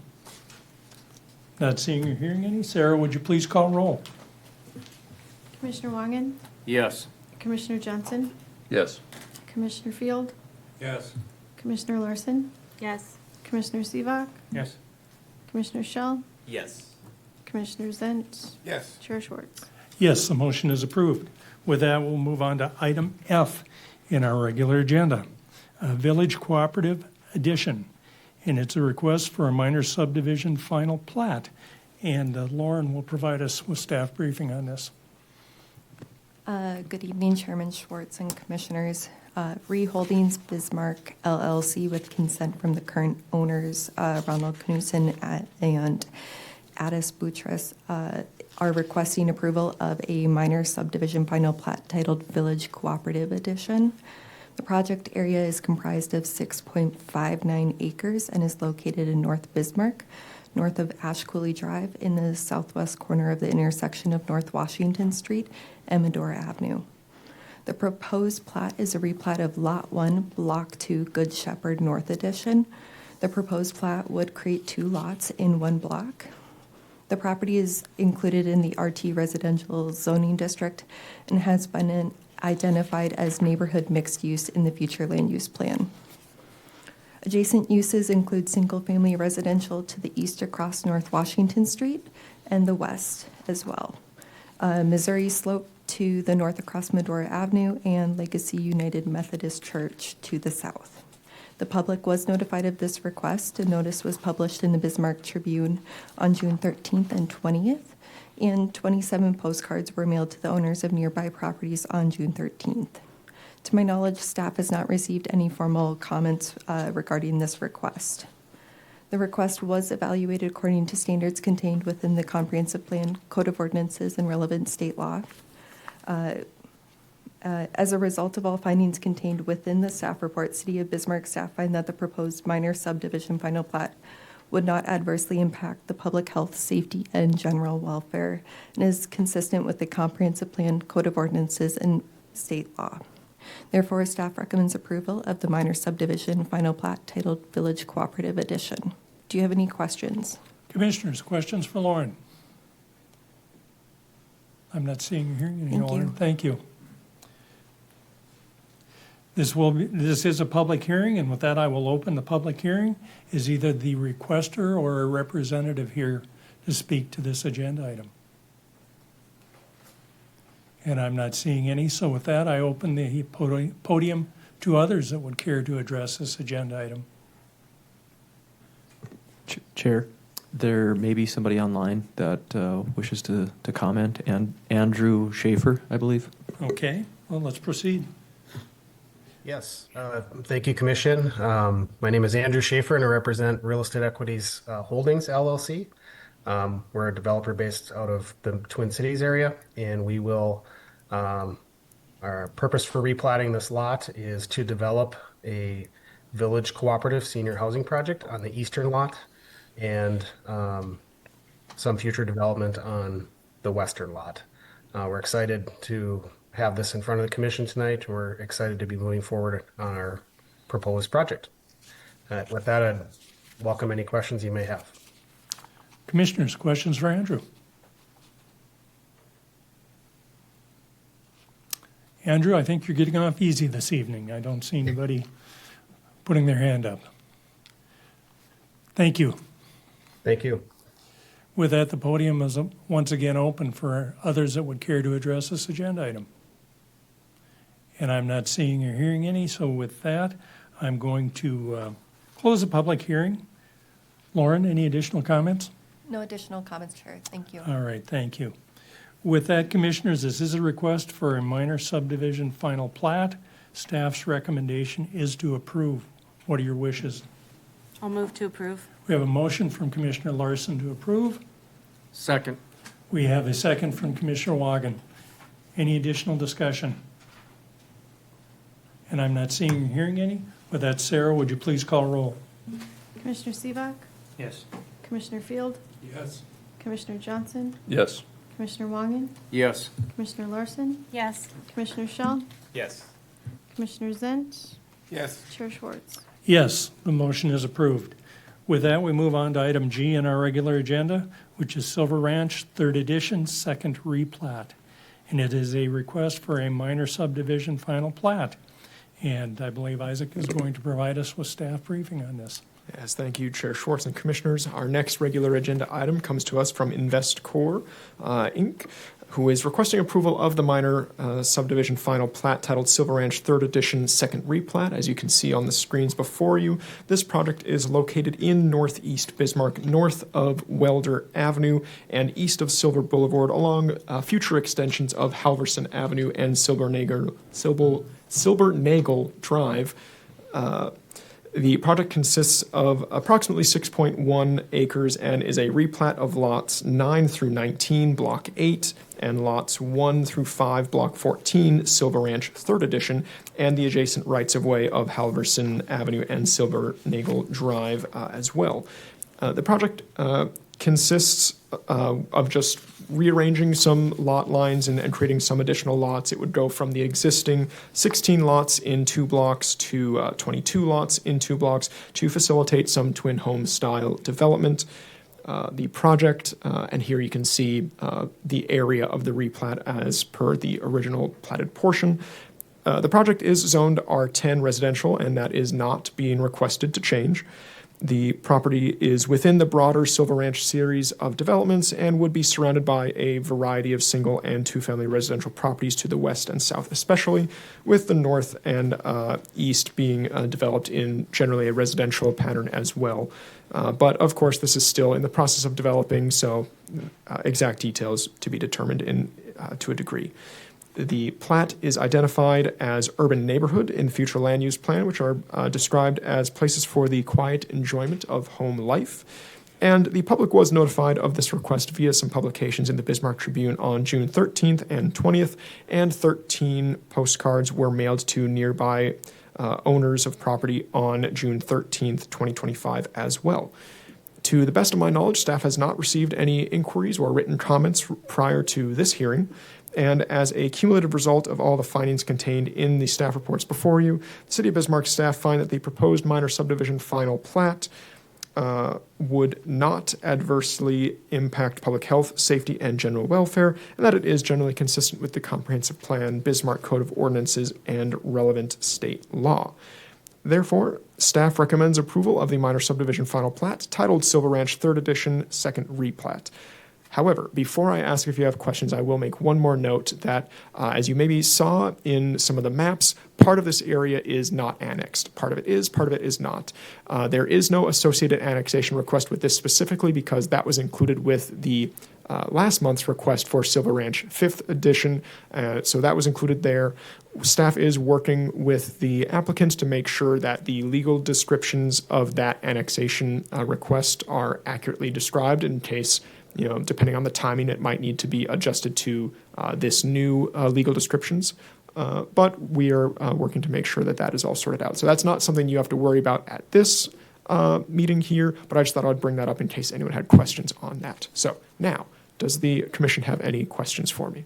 Not seeing or hearing any. Sarah, would you please call roll?
Commissioner Wangan,
Yes.
Commissioner Johnson,
Yes.
Commissioner Field,
Yes.
Commissioner Larson,
Yes.
Commissioner Sivak,
Yes.
Commissioner Shell,
Yes.
Commissioner Zent,
Yes.
Chair Schwartz.
Yes, the motion is approved. With that, we'll move on to item F in our regular agenda, Village Cooperative Addition. And it's a request for a minor subdivision final plat. And Lauren will provide us with staff briefing on this.
Good evening, Chairman Schwartz and Commissioners. Ree Holdings Bismarck LLC, with consent from the current owners, Ronald Knudsen and Addis Boutros, are requesting approval of a minor subdivision final plat titled Village Cooperative Addition. The project area is comprised of 6.59 acres and is located in North Bismarck, north of Ashcooley Drive, in the southwest corner of the intersection of North Washington Street and Medora Avenue. The proposed plat is a replat of Lot 1, Block 2, Good Shepherd North Edition. The proposed plat would create two lots in one block. The property is included in the RT residential zoning district and has been identified as neighborhood mixed use in the future land use plan. Adjacent uses include single-family residential to the east across North Washington Street and the west as well. Missouri Slope to the north across Medora Avenue and Legacy United Methodist Church to the south. The public was notified of this request. A notice was published in the Bismarck Tribune on June 13th and 20th, and 27 postcards were mailed to the owners of nearby properties on June 13th. To my knowledge, staff has not received any formal comments regarding this request. The request was evaluated according to standards contained within the Comprehensive Plan, Code of Ordinances, and relevant state law. As a result of all findings contained within the staff report, City of Bismarck staff find that the proposed minor subdivision final plat would not adversely impact the public health, safety, and general welfare, and is consistent with the Comprehensive Plan, Code of Ordinances, and state law. Therefore, staff recommends approval of the minor subdivision final plat titled Village Cooperative Edition. Do you have any questions?
Commissioners, questions for Lauren? I'm not seeing or hearing any,
Thank
Lauren.
you.
Thank you. This is a public hearing, and with that, I will open the public hearing. Is either the requester or a representative here to speak to this agenda item? And I'm not seeing any, so with that, I open the podium to others that would care to address this agenda item.
Chair, there may be somebody online that wishes to comment, and Andrew Schaefer, I believe.
Okay, well, let's proceed.
Yes, thank you, Commission. My name is Andrew Schaefer, and I represent Real Estate Equities Holdings, LLC. We're a developer based out of the Twin Cities area, and we will, our purpose for replatting this lot is to develop a village cooperative senior housing project on the eastern lot and some future development on the western lot. We're excited to have this in front of the Commission tonight. We're excited to be moving forward on our proposed project. With that, I'd welcome any questions you may have.
Commissioners, questions for Andrew? Andrew, I think you're getting off easy this evening. I don't see anybody putting their hand up. Thank you.
Thank you.
With that, the podium is once again open for others that would care to address this agenda item. And I'm not seeing or hearing any, so with that, I'm going to close the public hearing. Lauren, any additional comments?
No additional comments, Chair. Thank you.
All right, thank you. With that, Commissioners, this is a request for a minor subdivision final plat. Staff's recommendation is to approve. What are your wishes?
I'll move to approve.
We have a motion from Commissioner Larson to approve.
Second.
We have a second from Commissioner Wagon. Any additional discussion? And I'm not seeing or hearing any. With that, Sarah, would you please call roll?
Commissioner Seabock?
Yes.
Commissioner Field?
Yes.
Commissioner Johnson?
Yes.
Commissioner Wangen?
Yes.
Commissioner Larson?
Yes.
Commissioner Schell?
Yes.
Commissioner Zent?
Yes.
Chair Schwartz?
Yes, the motion is approved. With that, we move on to item G in our regular agenda, which is Silver Ranch, 3rd edition, second replat. And it is a request for a minor subdivision final plat. And I believe Isaac is going to provide us with staff briefing on this.
Yes, thank you, Chair Schwartz and Commissioners. Our next regular agenda item comes to us from InvestCore, Inc., who is requesting approval of the minor subdivision final plat titled Silver Ranch 3rd Edition Second Replat. As you can see on the screens before you, this project is located in northeast Bismarck, north of Welder Avenue and east of Silver Boulevard, along future extensions of Halverson Avenue and Silbernagel Drive. The project consists of approximately 6.1 acres and is a replat of lots 9 through 19, Block 8, and lots 1 through 5, Block 14, Silver Ranch 3rd Edition, and the adjacent rights-of-way of Halverson Avenue and Silbernagel Drive as well. The project consists of just rearranging some lot lines and creating some additional lots. It would go from the existing 16 lots in 2 blocks to 22 lots in 2 blocks to facilitate some twin home style development. The project, and here you can see the area of the replat as per the original platted portion. The project is zoned R10 residential, and that is not being requested to change. The property is within the broader Silver Ranch series of developments and would be surrounded by a variety of single and two-family residential properties to the west and south especially, with the north and east being developed in generally a residential pattern as well. But of course, this is still in the process of developing, so exact details to be determined to a degree. The plat is identified as urban neighborhood in future land use plan, which are described as places for the quiet enjoyment of home life. And the public was notified of this request via some publications in the Bismarck Tribune on June 13th and 20th, and 13 postcards were mailed to nearby owners of property on June 13th, 2025 as well. To the best of my knowledge, staff has not received any inquiries or written comments prior to this hearing. And as a cumulative result of all the findings contained in the staff reports before you, the City of Bismarck staff find that the proposed minor subdivision final plat would not adversely impact public health, safety, and general welfare, and that it is generally consistent with the Comprehensive Plan, Bismarck Code of Ordinances, and relevant state law. Therefore, staff recommends approval of the minor subdivision final plat titled Silver Ranch 3rd Edition, 2nd Replat. However, before I ask if you have questions, I will make one more note that, as you maybe saw in some of the maps, part of this area is not annexed. Part of it is not. There is no associated annexation request with this specifically because that was included with the last month's request for Silver Ranch 5th Edition, so that was included there. Staff is working with the applicants to make sure that the legal descriptions of that annexation request are accurately described in case, depending on the timing, it might need to be adjusted to this new legal descriptions. But we are working to make sure that that is all sorted out. So that's not something you have to worry about at this meeting here, but I just thought I'd bring that up in case anyone had questions on that. So now, does the commission have any questions for me?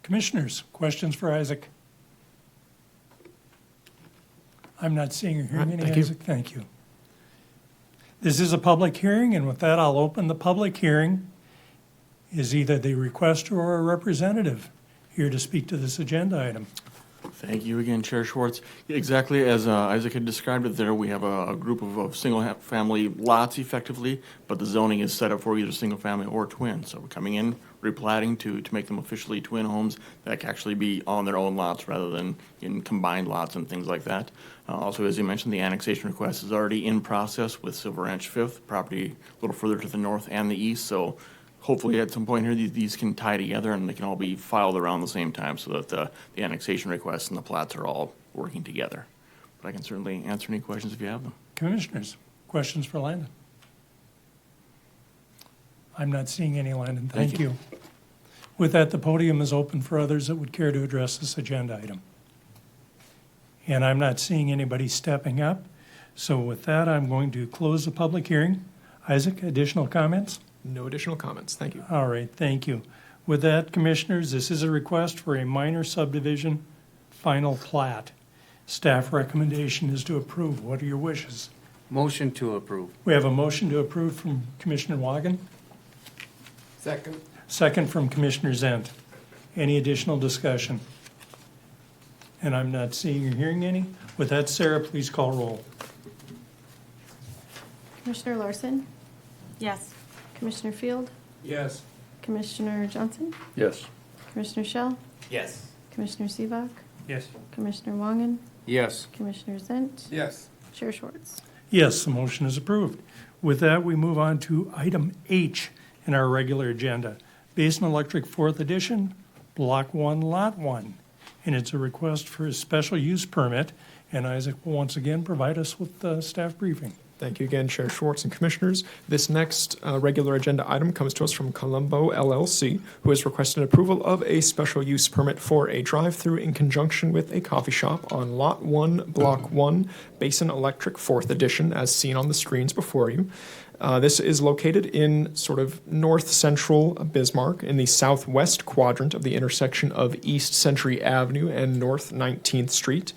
Commissioners, questions for Isaac? I'm not seeing or hearing any,
thank you.
Isaac. Thank you. This is a public hearing, and with that, I'll open the public hearing. Is either the requester or a representative here to speak to this agenda item?
Thank you again, Chair Schwartz. Exactly as Isaac had described it there, we have a group of single-family lots effectively, but the zoning is set up for either single-family or twin. So we're coming in, replatting to make them officially twin homes that can actually be on their own lots rather than in combined lots and things like that. Also, as you mentioned, the annexation request is already in process with Silver Ranch 5th, property a little further to the north and the east. So hopefully at some point here, these can tie together and they can all be filed around the same time so that the annexation requests and the plats are all working together. But I can certainly answer any questions if you have them.
Commissioners, questions for Landon? I'm not seeing any, Landon. Thank you. With that, the podium is open for others that would care to address this agenda item. And I'm not seeing anybody stepping up. So with that, I'm going to close the public hearing. Isaac, additional comments?
No additional comments. Thank you.
All right, thank you. With that, Commissioners, this is a request for a minor subdivision final plat. Staff recommendation is to approve. What are your wishes?
Motion to approve.
We have a motion to approve from Commissioner Wagon,
Second.
second from Commissioner Zent. Any additional discussion? And I'm not seeing or hearing any. With that, Sarah, please call roll.
Commissioner Larson?
Yes.
Commissioner Field?
Yes.
Commissioner Johnson?
Yes.
Commissioner Shell?
Yes.
Commissioner Seabock?
Yes.
Commissioner Wangen?
Yes.
Commissioner Zent?
Yes.
Chair Schwartz?
Yes, the motion is approved. With that, we move on to item H in our regular agenda. Basin Electric 4th Edition, Block 1, Lot 1. And it's a request for a special use permit. And Isaac will once again provide us with the staff briefing.
Thank you again, Chair Schwartz and Commissioners. This next regular agenda item comes to us from Colombo LLC, who has requested approval of a special use permit for a drive-through in conjunction with a coffee shop on Lot 1, Block 1, Basin Electric 4th Edition, as seen on the screens before you. This is located in sort of north-central Bismarck in the southwest quadrant of the intersection of East Century Avenue and North 19th Street.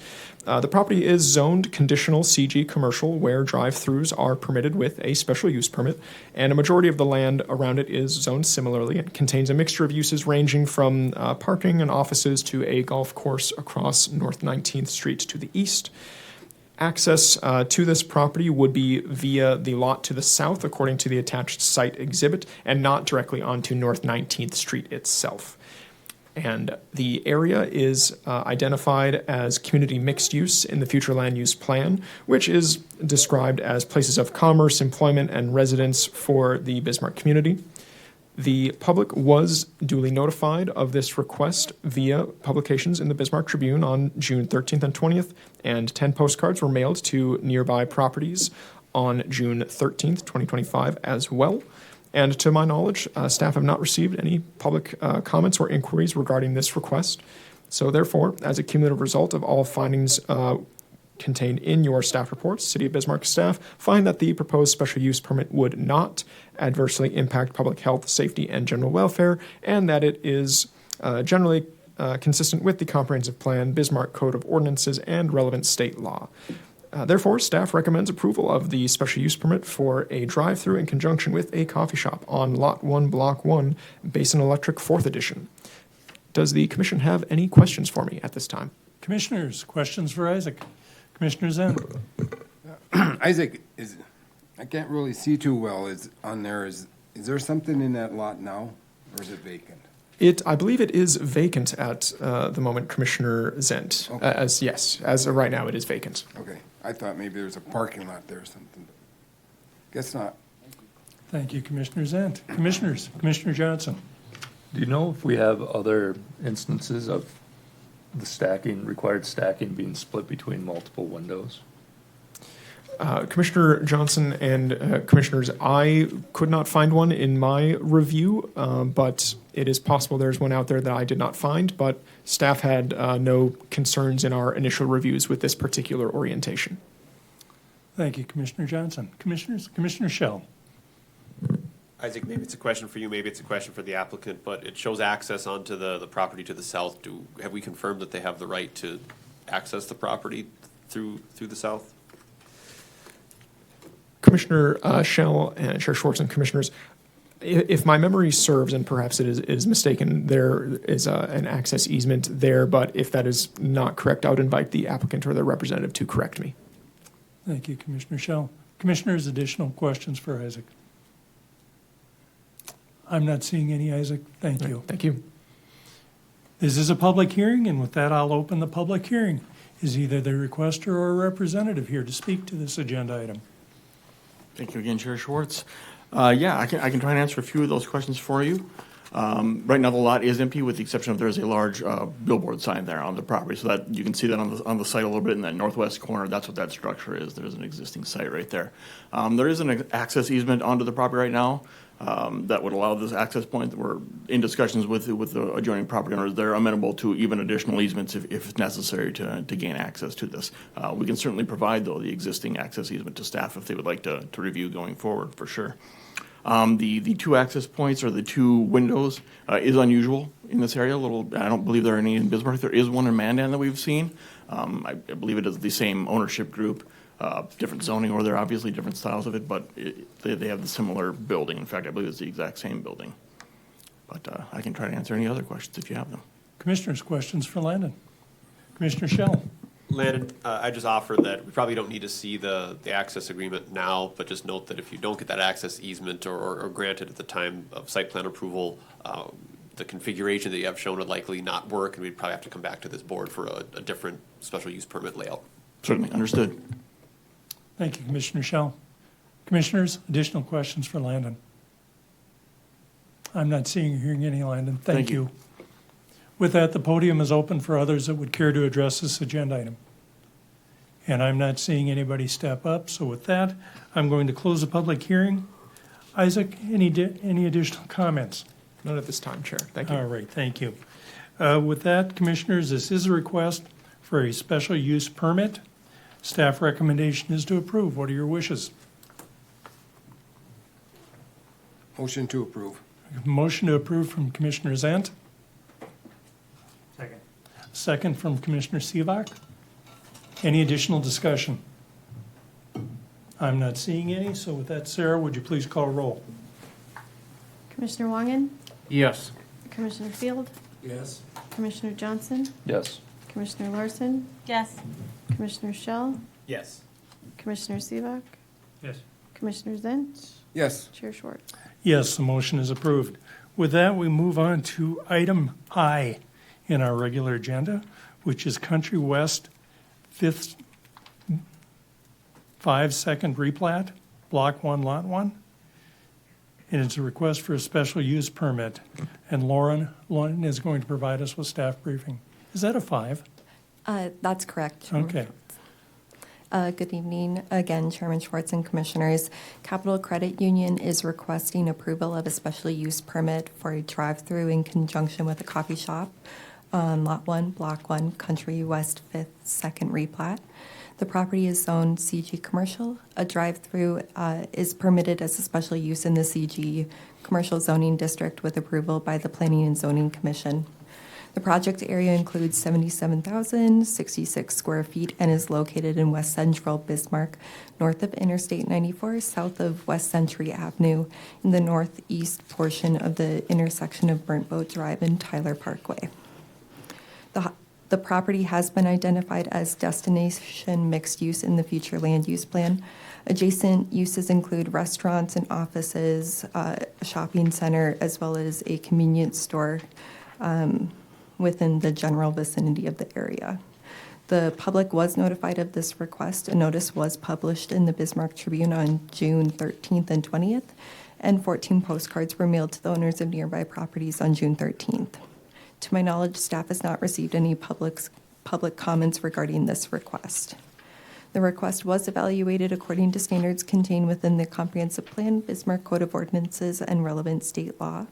The property is zoned conditional CG commercial where drive-throughs are permitted with a special use permit, and a majority of the land around it is zoned similarly. It contains a mixture of uses ranging from parking and offices to a golf course across North 19th Street to the east. Access to this property would be via the lot to the south, according to the attached site exhibit, and not directly onto North 19th Street itself. And the area is identified as community mixed use in the future land use plan, which is described as places of commerce, employment, and residence for the Bismarck community. The public was duly notified of this request via publications in the Bismarck Tribune on June 13th and 20th, and 10 postcards were mailed to nearby properties on June 13th, 2025 as well. And to my knowledge, staff have not received any public comments or inquiries regarding this request. So therefore, as a cumulative result of all findings contained in your staff reports, City of Bismarck staff find that the proposed special use permit would not adversely impact public health, safety, and general welfare, and that it is generally consistent with the Comprehensive Plan, Bismarck Code of Ordinances, and relevant state law. Therefore, staff recommends approval of the special use permit for a drive-through in conjunction with a coffee shop on Lot 1, Block 1, Basin Electric 4th Edition. Does the commission have any questions for me at this time?
Commissioners, questions for Isaac? Commissioner Zen?
Isaac, I can't really see too well, is there something in that lot now, or is it vacant?
I believe it is vacant at the moment, Commissioner Zent.
Okay.
As of right now, it is vacant.
Okay, I thought maybe there's a parking lot there or something, but guess not.
Thank you, Commissioner Zent. Commissioners, Commissioner Johnson?
Do you know if we have other instances of the required stacking being split between multiple windows?
Commissioner Johnson and Commissioners, I could not find one in my review, but it is possible there's one out there that I did not find, but staff had no concerns in our initial reviews with this particular orientation.
Thank you, Commissioner Johnson. Commissioners, Commissioner Shell?
Isaac, maybe it's a question for you, maybe it's a question for the applicant, but it shows access onto the property to the south. Have we confirmed that they have the right to access the property through the south?
Commissioner Shell and Chair Schwartz and Commissioners, if my memory serves, and perhaps it is mistaken, there is an access easement there, but if that is not correct, I would invite the applicant or their representative to correct me.
Thank you, Commissioner Shell. Commissioners, additional questions for Isaac? I'm not seeing any, Isaac. Thank you.
Thank you.
This is a public hearing, and with that, I'll open the public hearing. Is either the requester or a representative here to speak to this agenda item?
Thank you again, Chair Schwartz. Yeah, I can try and answer a few of those questions for you. Right now, the lot is empty with the exception of there's a large billboard sign there on the property. So that you can see that on the site a little bit in that northwest corner. That's what that structure is. There's an existing site right there. There is an access easement onto the property right now that would allow this access point. We're in discussions with the adjoining property owners. They're amenable to even additional easements if it's necessary to gain access to this. We can certainly provide, though, the existing access easement to staff if they would like to review going forward, for sure. The two access points or the two windows is unusual in this area. I don't believe there are any in Bismarck. There is one in Mandan that we've seen. I believe it is the same ownership group, different zoning, or they're obviously different styles of it, but they have the similar building. In fact, I believe it's the exact same building. But I can try to answer any other questions if you have them.
Commissioners, questions for Landon? Commissioner Shell?
Landon, I just offer that we probably don't need to see the access agreement now, but just note that if you don't get that access easement or granted at the time of site plan approval, the configuration that you have shown would likely not work, and we'd probably have to come back to this board for a different special use permit layout.
Certainly, understood.
Thank you, Commissioner Shell. Commissioners, additional questions for Landon? I'm not seeing or hearing any, Landon. Thank you. With that, the podium is open for others that would care to address this agenda item. And I'm not seeing anybody step up, so with that, I'm going to close the public hearing. Isaac, any additional comments?
None at this time, Chair. Thank you.
All right, thank you. With that, Commissioners, this is a request for a special use permit. Staff recommendation is to approve. What are your wishes?
Motion to approve.
Motion to approve from Commissioner Zant.
Second.
Second from Commissioner Sivak. Any additional discussion? I'm not seeing any, so with that, Sarah, would you please call roll?
Commissioner Wangen?
Yes.
Commissioner Field?
Yes.
Commissioner Johnson?
Yes.
Commissioner Larson?
Yes.
Commissioner Shell?
Yes.
Commissioner Seabuck,
Yes.
Commissioner Zent,
Yes.
Chair Schwartz.
Yes, the motion is approved. With that, we move on to item I in our regular agenda, which is Country West 5th 5-second replat, Block 1, Lot 1. And it's a request for a special use permit. And Lauren is going to provide us with staff briefing. Is that a 5?
That's correct.
Okay.
Good evening again, Chairman Schwartz and Commissioners. Capital Credit Union is requesting approval of a special use permit for a drive-through in conjunction with a coffee shop on Lot 1, Block 1, Country West 5th 2nd replat. The property is zoned CG Commercial. A drive-through is permitted as a special use in the CG Commercial Zoning District with approval by the Planning and Zoning Commission. The project area includes 77,066 square feet and is located in west central Bismarck, north of Interstate 94, south of West Century Avenue, in the northeast portion of the intersection of Burnt Boat Drive and Tyler Parkway. The property has been identified as destination mixed use in the future land use plan. Adjacent uses include restaurants and offices, a shopping center, as well as a convenience store within the general vicinity of the area. The public was notified of this request. A notice was published in the Bismarck Tribune on June 13th and 20th, and 14 postcards were mailed to the owners of nearby properties on June 13th. To my knowledge, staff has not received any public comments regarding this request. The request was evaluated according to standards contained within the Comprehensive Plan, Bismarck Code of Ordinances, and relevant state law.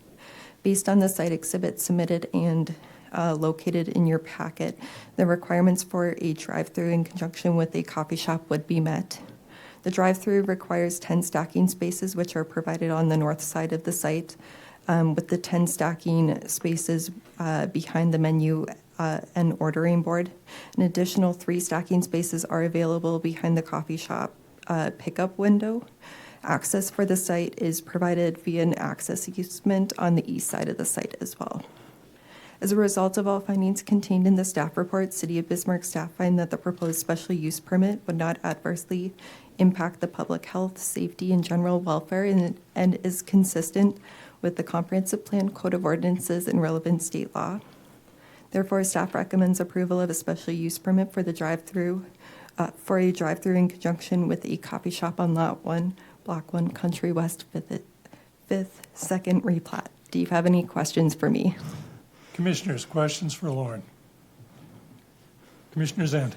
Based on the site exhibit submitted and located in your packet, the requirements for a drive-through in conjunction with a coffee shop would be met. The drive-through requires 10 stacking spaces, which are provided on the north side of the site, with the 10 stacking spaces behind the menu and ordering board. An additional 3 stacking spaces are available behind the coffee shop pickup window. Access for the site is provided via an access easement on the east side of the site as well. As a result of all findings contained in the staff report, City of Bismarck staff find that the proposed special use permit would not adversely impact the public health, safety, and general welfare and is consistent with the Comprehensive Plan, Code of Ordinances, and relevant state law. Therefore, staff recommends approval of a special use permit for the drive-through, for a drive-through in conjunction with a coffee shop on Lot 1, Block 1, Country West 5th 2nd replat. Do you have any questions for me?
Commissioners, questions for Lauren? Commissioner Zant.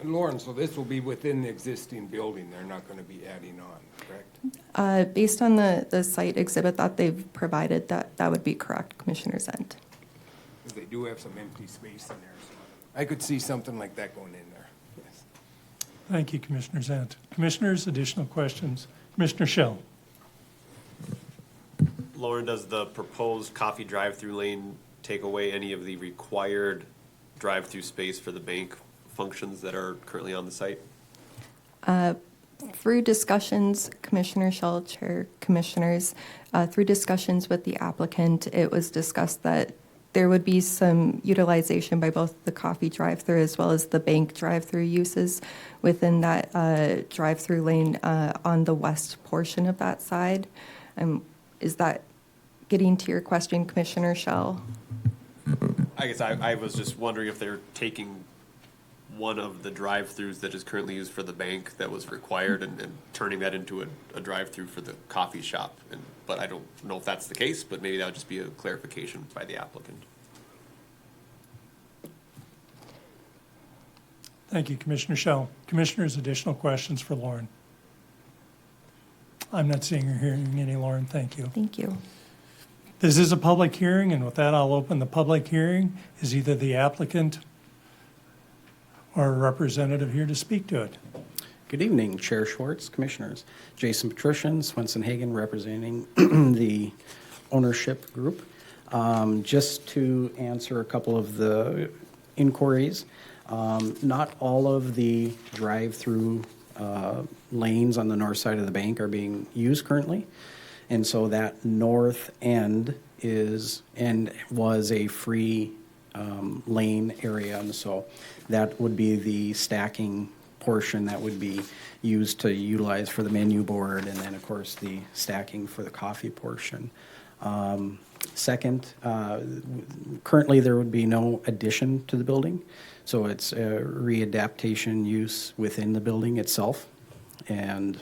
Lauren, so this will be within the existing building, they're not going to be adding on, correct?
Based on the site exhibit that they've provided, that would be correct, Commissioner Zent.
Because they do have some empty space in there, so I could see something like that going in there, yes.
Thank you, Commissioner Zant. Commissioners, additional questions? Commissioner Shell.
Lauren, does the proposed coffee drive-through lane take away any of the required drive-through space for the bank functions that are currently on the site?
Through discussions, Commissioner Shell, Chair, Commissioners, through discussions with the applicant, it was discussed that there would be some utilization by both the coffee drive-through as well as the bank drive-through uses within that drive-through lane on the west portion of that side. Is that getting to your question, Commissioner Shell?
I guess I was just wondering if they're taking one of the drive-throughs that is currently used for the bank that was required and turning that into a drive-through for the coffee shop. But I don't know if that's the case, but maybe that would just be a clarification by the applicant.
Thank you, Commissioner Shell. Commissioners, additional questions for Lauren? I'm not seeing or hearing any, Lauren. Thank you.
Thank you.
This is a public hearing, and with that, I'll open the public hearing. Is either the applicant or a representative here to speak to it?
Good evening, Chair Schwartz, Commissioners. Jason Patrician, Swenson Hagen, representing the ownership group. Just to answer a couple of the inquiries, not all of the drive-through lanes on the north side of the bank are being used currently. And so that north end was a free lane area, and so that would be the stacking portion that would be used to utilize for the menu board, and then, of course, the stacking for the coffee portion. Second, currently there would be no addition to the building, so it's a readaptation use within the building itself. And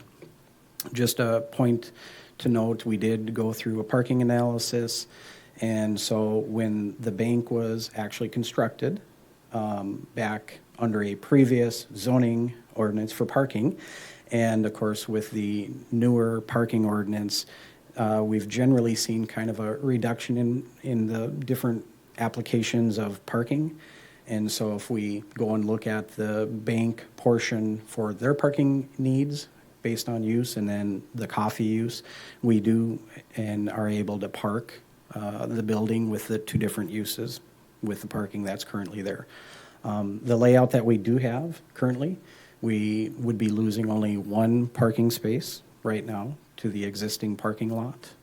just a point to note, we did go through a parking analysis, and so when the bank was actually constructed, back under a previous zoning ordinance for parking, and of course with the newer parking ordinance, we've generally seen kind of a reduction in the different applications of parking. And so if we go and look at the bank portion for their parking needs based on use, and then the coffee use, we do and are able to park the building with the two different uses with the parking that's currently there. The layout that we do have currently, we would be losing only one parking space right now to the existing parking lot.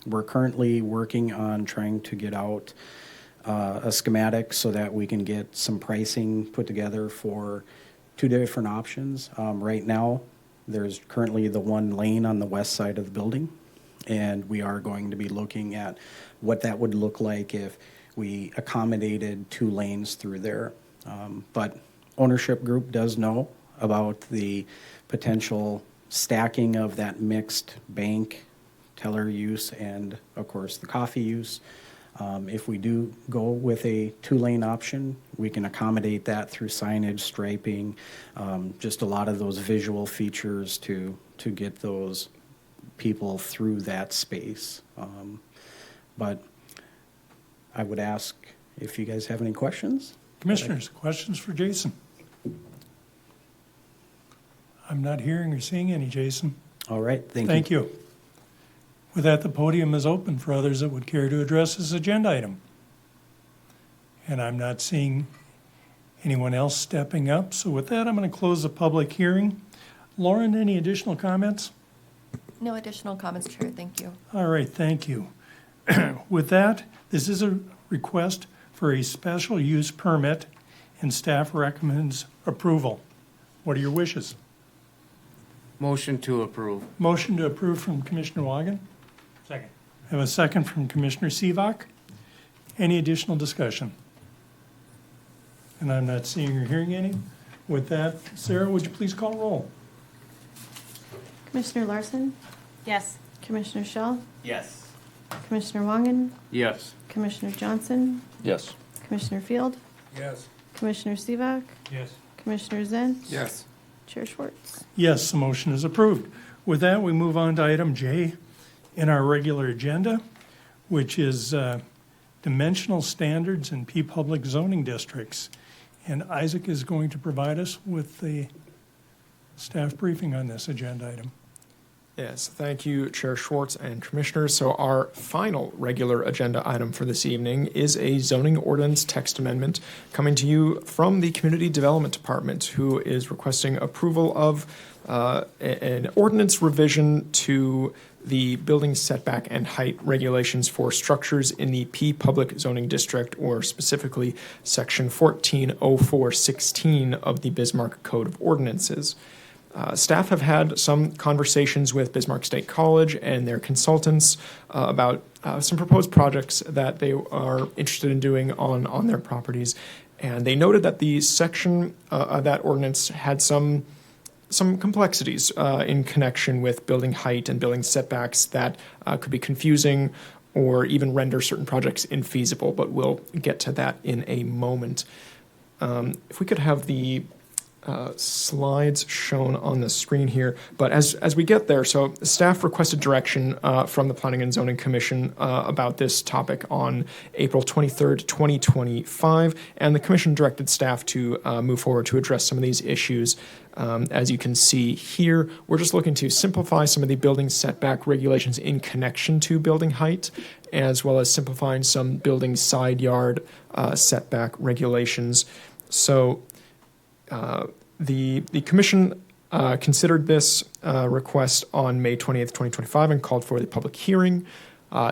We're currently working on trying to get out a schematic so that we can get some pricing put together for two different options. Right now, there's currently the one lane on the west side of the building, and we are going to be looking at what that would look like if we accommodated two lanes through there. But ownership group does know about the potential stacking of that mixed bank teller use and, of course, the coffee use. If we do go with a two-lane option, we can accommodate that through signage, striping, just a lot of those visual features to get those people through that space. But I would ask if you guys have any questions.
Commissioners, questions for Jason? I'm not hearing or seeing any, Jason.
All right, thank you.
Thank you. With that, the podium is open for others that would care to address this agenda item. And I'm not seeing anyone else stepping up. So with that, I'm going to close the public hearing. Lauren, any additional comments?
No additional comments, Chair. Thank you.
All right, thank you. With that, this is a request for a special use permit, and staff recommends approval. What are your wishes?
Motion to approve.
Motion to approve from Commissioner Wagon.
Second.
I have a second from Commissioner Sivak. Any additional discussion? And I'm not seeing or hearing any. With that, Sarah, would you please call roll?
Commissioner Larson?
Yes.
Commissioner Shaw?
Yes.
Commissioner Wangen?
Yes.
Commissioner Johnson?
Yes.
Commissioner Field?
Yes.
Commissioner Sivak?
Yes.
Commissioner Zent?
Yes.
Chair Schwartz?
Yes, the motion is approved. With that, we move on to item J in our regular agenda, which is dimensional standards in P-Public zoning districts. And Isaac is going to provide us with the staff briefing on this agenda item.
Yes, thank you, Chair Schwartz and Commissioners. So our final regular agenda item for this evening is a zoning ordinance text amendment coming to you from the Community Development Department, who is requesting approval of an ordinance revision to the building setback and height regulations for structures in the P Public Zoning District, or specifically Section 140416 of the Bismarck Code of Ordinances. Staff have had some conversations with Bismarck State College and their consultants about some proposed projects that they are interested in doing on their properties. And they noted that the section of that ordinance had some complexities in connection with building height and building setbacks that could be confusing or even render certain projects infeasible, but we'll get to that in a moment. If we could have the slides shown on the screen here. But as we get there, so staff requested direction from the Planning and Zoning Commission about this topic on April 23rd, 2025, and the Commission directed staff to move forward to address some of these issues. As you can see here, we're just looking to simplify some of the building setback regulations in connection to building height, as well as simplifying some building side yard setback regulations. So the Commission considered this request on May 20th, 2025 and called for the public hearing.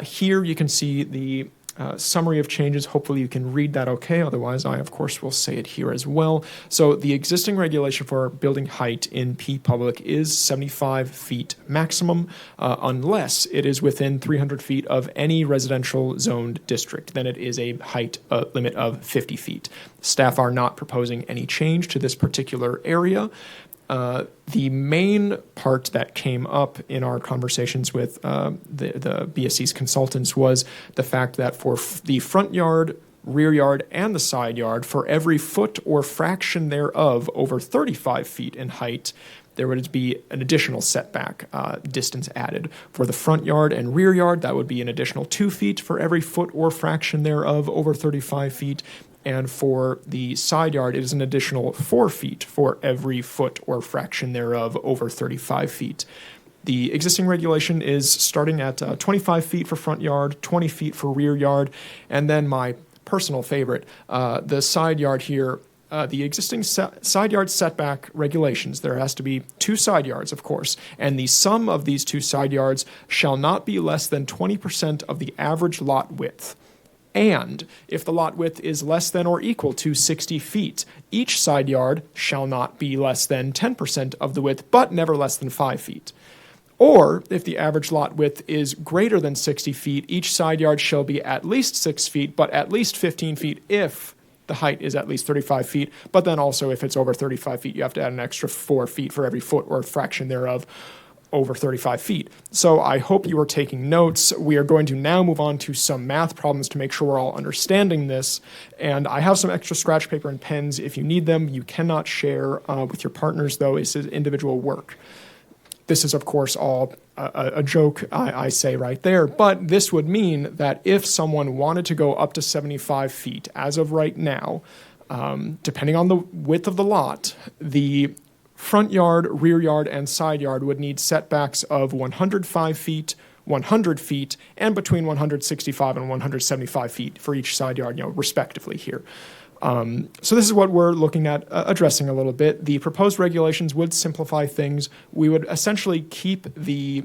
Here you can see the summary of changes. Hopefully you can read that okay. Otherwise, I, of course, will say it here as well. So the existing regulation for building height in P Public is 75 feet maximum, unless it is within 300 feet of any residential zoned district. Then it is a height limit of 50 feet. Staff are not proposing any change to this particular area. The main part that came up in our conversations with the BSC's consultants was the fact that for the front yard, rear yard, and the side yard, for every foot or fraction thereof over 35 feet in height, there would be an additional setback distance added. For the front yard and rear yard, that would be an additional 2 feet for every foot or fraction thereof over 35 feet. And for the side yard, it is an additional 4 feet for every foot or fraction thereof over 35 feet. The existing regulation is starting at 25 feet for front yard, 20 feet for rear yard, and then my personal favorite, the side yard here. The existing side yard setback regulations, there has to be 2 side yards, of course, and the sum of these 2 side yards shall not be less than 20% of the average lot width. And if the lot width is less than or equal to 60 feet, each side yard shall not be less than 10% of the width, but never less than 5 feet. Or, if the average lot width is greater than 60 feet, each side yard shall be at least 6 feet, but at least 15 feet if the height is at least 35 feet. But then also, if it's over 35 feet, you have to add an extra 4 feet for every foot or fraction thereof over 35 feet. So I hope you are taking notes. We are going to now move on to some math problems to make sure we're all understanding this. And I have some extra scratch paper and pens if you need them. You cannot share with your partners, though. It's individual work. This is, of course, all a joke, I say right there. But this would mean that if someone wanted to go up to 75 feet, as of right now, depending on the width of the lot, the front yard, rear yard, and side yard would need setbacks of 105 feet, 100 feet, and between 165 and 175 feet for each side yard, respectively here. So this is what we're looking at addressing a little bit. The proposed regulations would simplify things. We would essentially keep the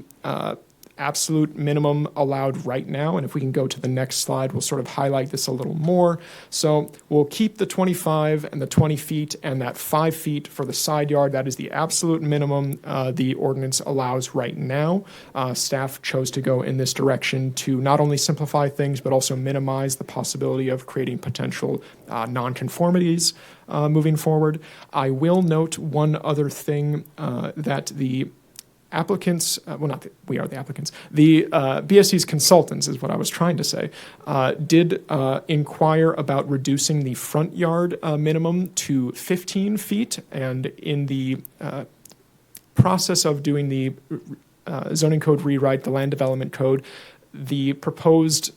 absolute minimum allowed right now. And if we can go to the next slide, we'll sort of highlight this a little more. So we'll keep the 25 and the 20 feet and that 5 feet for the side yard. That is the absolute minimum the ordinance allows right now. Staff chose to go in this direction to not only simplify things, but also minimize the possibility of creating potential nonconformities moving forward. I will note one other thing that the applicants, we are the applicants, the BSC's consultants is what I was trying to say, did inquire about reducing the front yard minimum to 15 feet. And in the process of doing the zoning code rewrite, the land development code, the proposed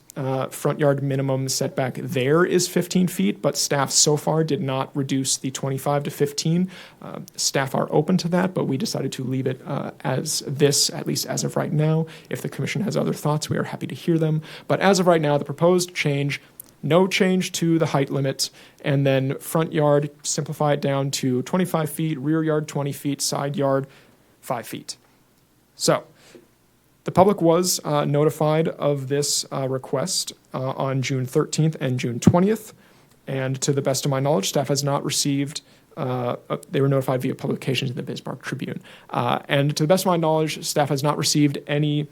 front yard minimum setback there is 15 feet, but staff so far did not reduce the 25 to 15. Staff are open to that, but we decided to leave it as this, at least as of right now. If the commission has other thoughts, we are happy to hear them. But as of right now, the proposed change, no change to the height limit, and then front yard, simplify it down to 25 feet, rear yard 20 feet, side yard 5 feet. So, the public was notified of this request on June 13th and June 20th, and to the best of my knowledge, staff has not received, they were notified via publication in the Bismarck Tribune, and to the best of my knowledge, staff has not received any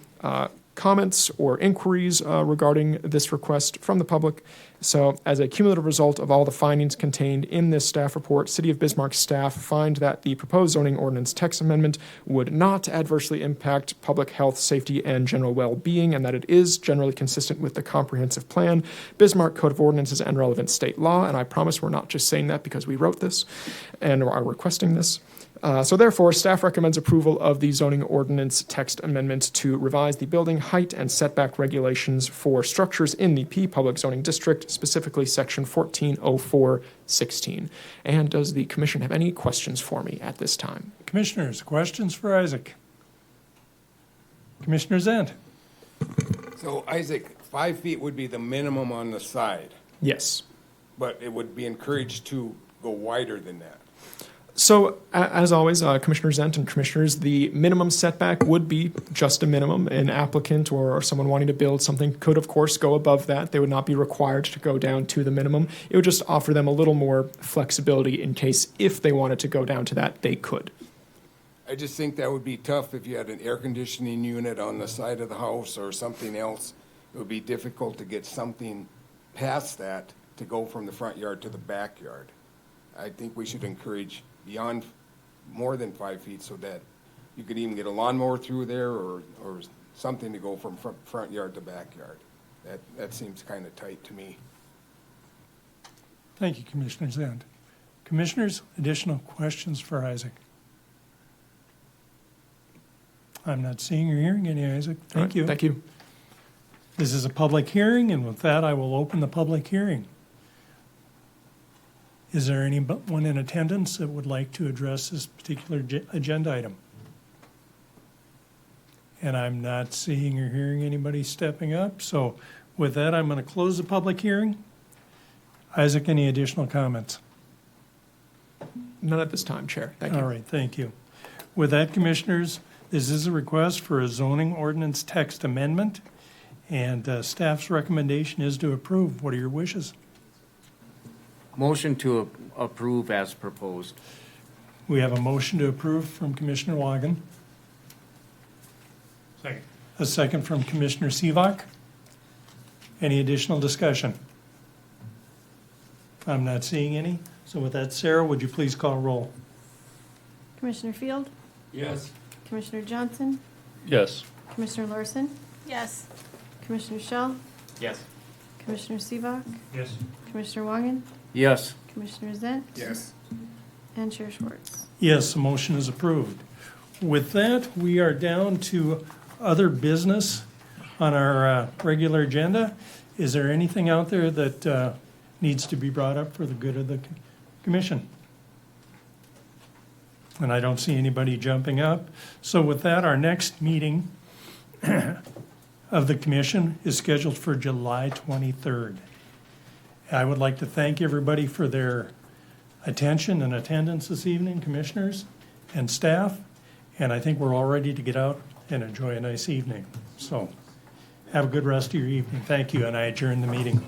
comments or inquiries regarding this request from the public. So as a cumulative result of all the findings contained in this staff report, City of Bismarck staff find that the proposed zoning ordinance text amendment would not adversely impact public health, safety, and general well-being, and that it is generally consistent with the comprehensive plan, Bismarck Code of Ordinances, and relevant state law. And I promise we're not just saying that because we wrote this and are requesting this. So therefore, staff recommends approval of the zoning ordinance text amendment to revise the building height and setback regulations for structures in the P Public Zoning District, specifically Section 1404-16. And does the commission have any questions for me at this time?
Commissioners, questions for Isaac? Commissioner Zent?
So Isaac, 5 feet would be the minimum on the side,
Yes.
but it would be encouraged to go wider than that.
So, as always, Commissioner Zent and Commissioners, the minimum setback would be just a minimum. An applicant or someone wanting to build something could, of course, go above that. They would not be required to go down to the minimum. It would just offer them a little more flexibility in case if they wanted to go down to that, they could.
I just think that would be tough if you had an air conditioning unit on the side of the house or something else. It would be difficult to get something past that to go from the front yard to the backyard. I think we should encourage beyond more than 5 feet so that you could even get a lawnmower through there or something to go from front yard to backyard. That seems kind of tight to me.
Thank you, Commissioner Zand. Commissioners, additional questions for Isaac? I'm not seeing or hearing any, Isaac. Thank you.
Thank you.
This is a public hearing, and with that, I will open the public hearing. Is there anyone in attendance that would like to address this particular agenda item? And I'm not seeing or hearing anybody stepping up, so with that, I'm going to close the public hearing. Isaac, any additional comments?
None at this time, Chair. Thank you.
All right, thank you. With that, Commissioners, this is a request for a zoning ordinance text amendment, and staff's recommendation is to approve. What are your wishes?
Motion to approve as proposed.
We have a motion to approve from Commissioner Wagon.
Second.
A second from Commissioner Sivak. Any additional discussion? I'm not seeing any. So with that, Sarah, would you please call roll?
Commissioner Field,
Yes.
Commissioner Johnson,
Yes.
Commissioner Larson,
Yes.
Commissioner Shell,
Yes.
Commissioner Sivak,
Yes.
Commissioner Wagen,
Yes.
Commissioner Zent,
Yes.
and Chair Schwartz.
Yes, the motion is approved. With that, we are down to other business on our regular agenda. Is there anything out there that needs to be brought up for the good of the commission? And I don't see anybody jumping up. So with that, our next meeting of the commission is scheduled for July 23rd. I would like to thank everybody for their attention and attendance this evening, commissioners and staff. And I think we're all ready to get out and enjoy a nice evening. So have a good rest of your evening. Thank you, and I adjourn the meeting.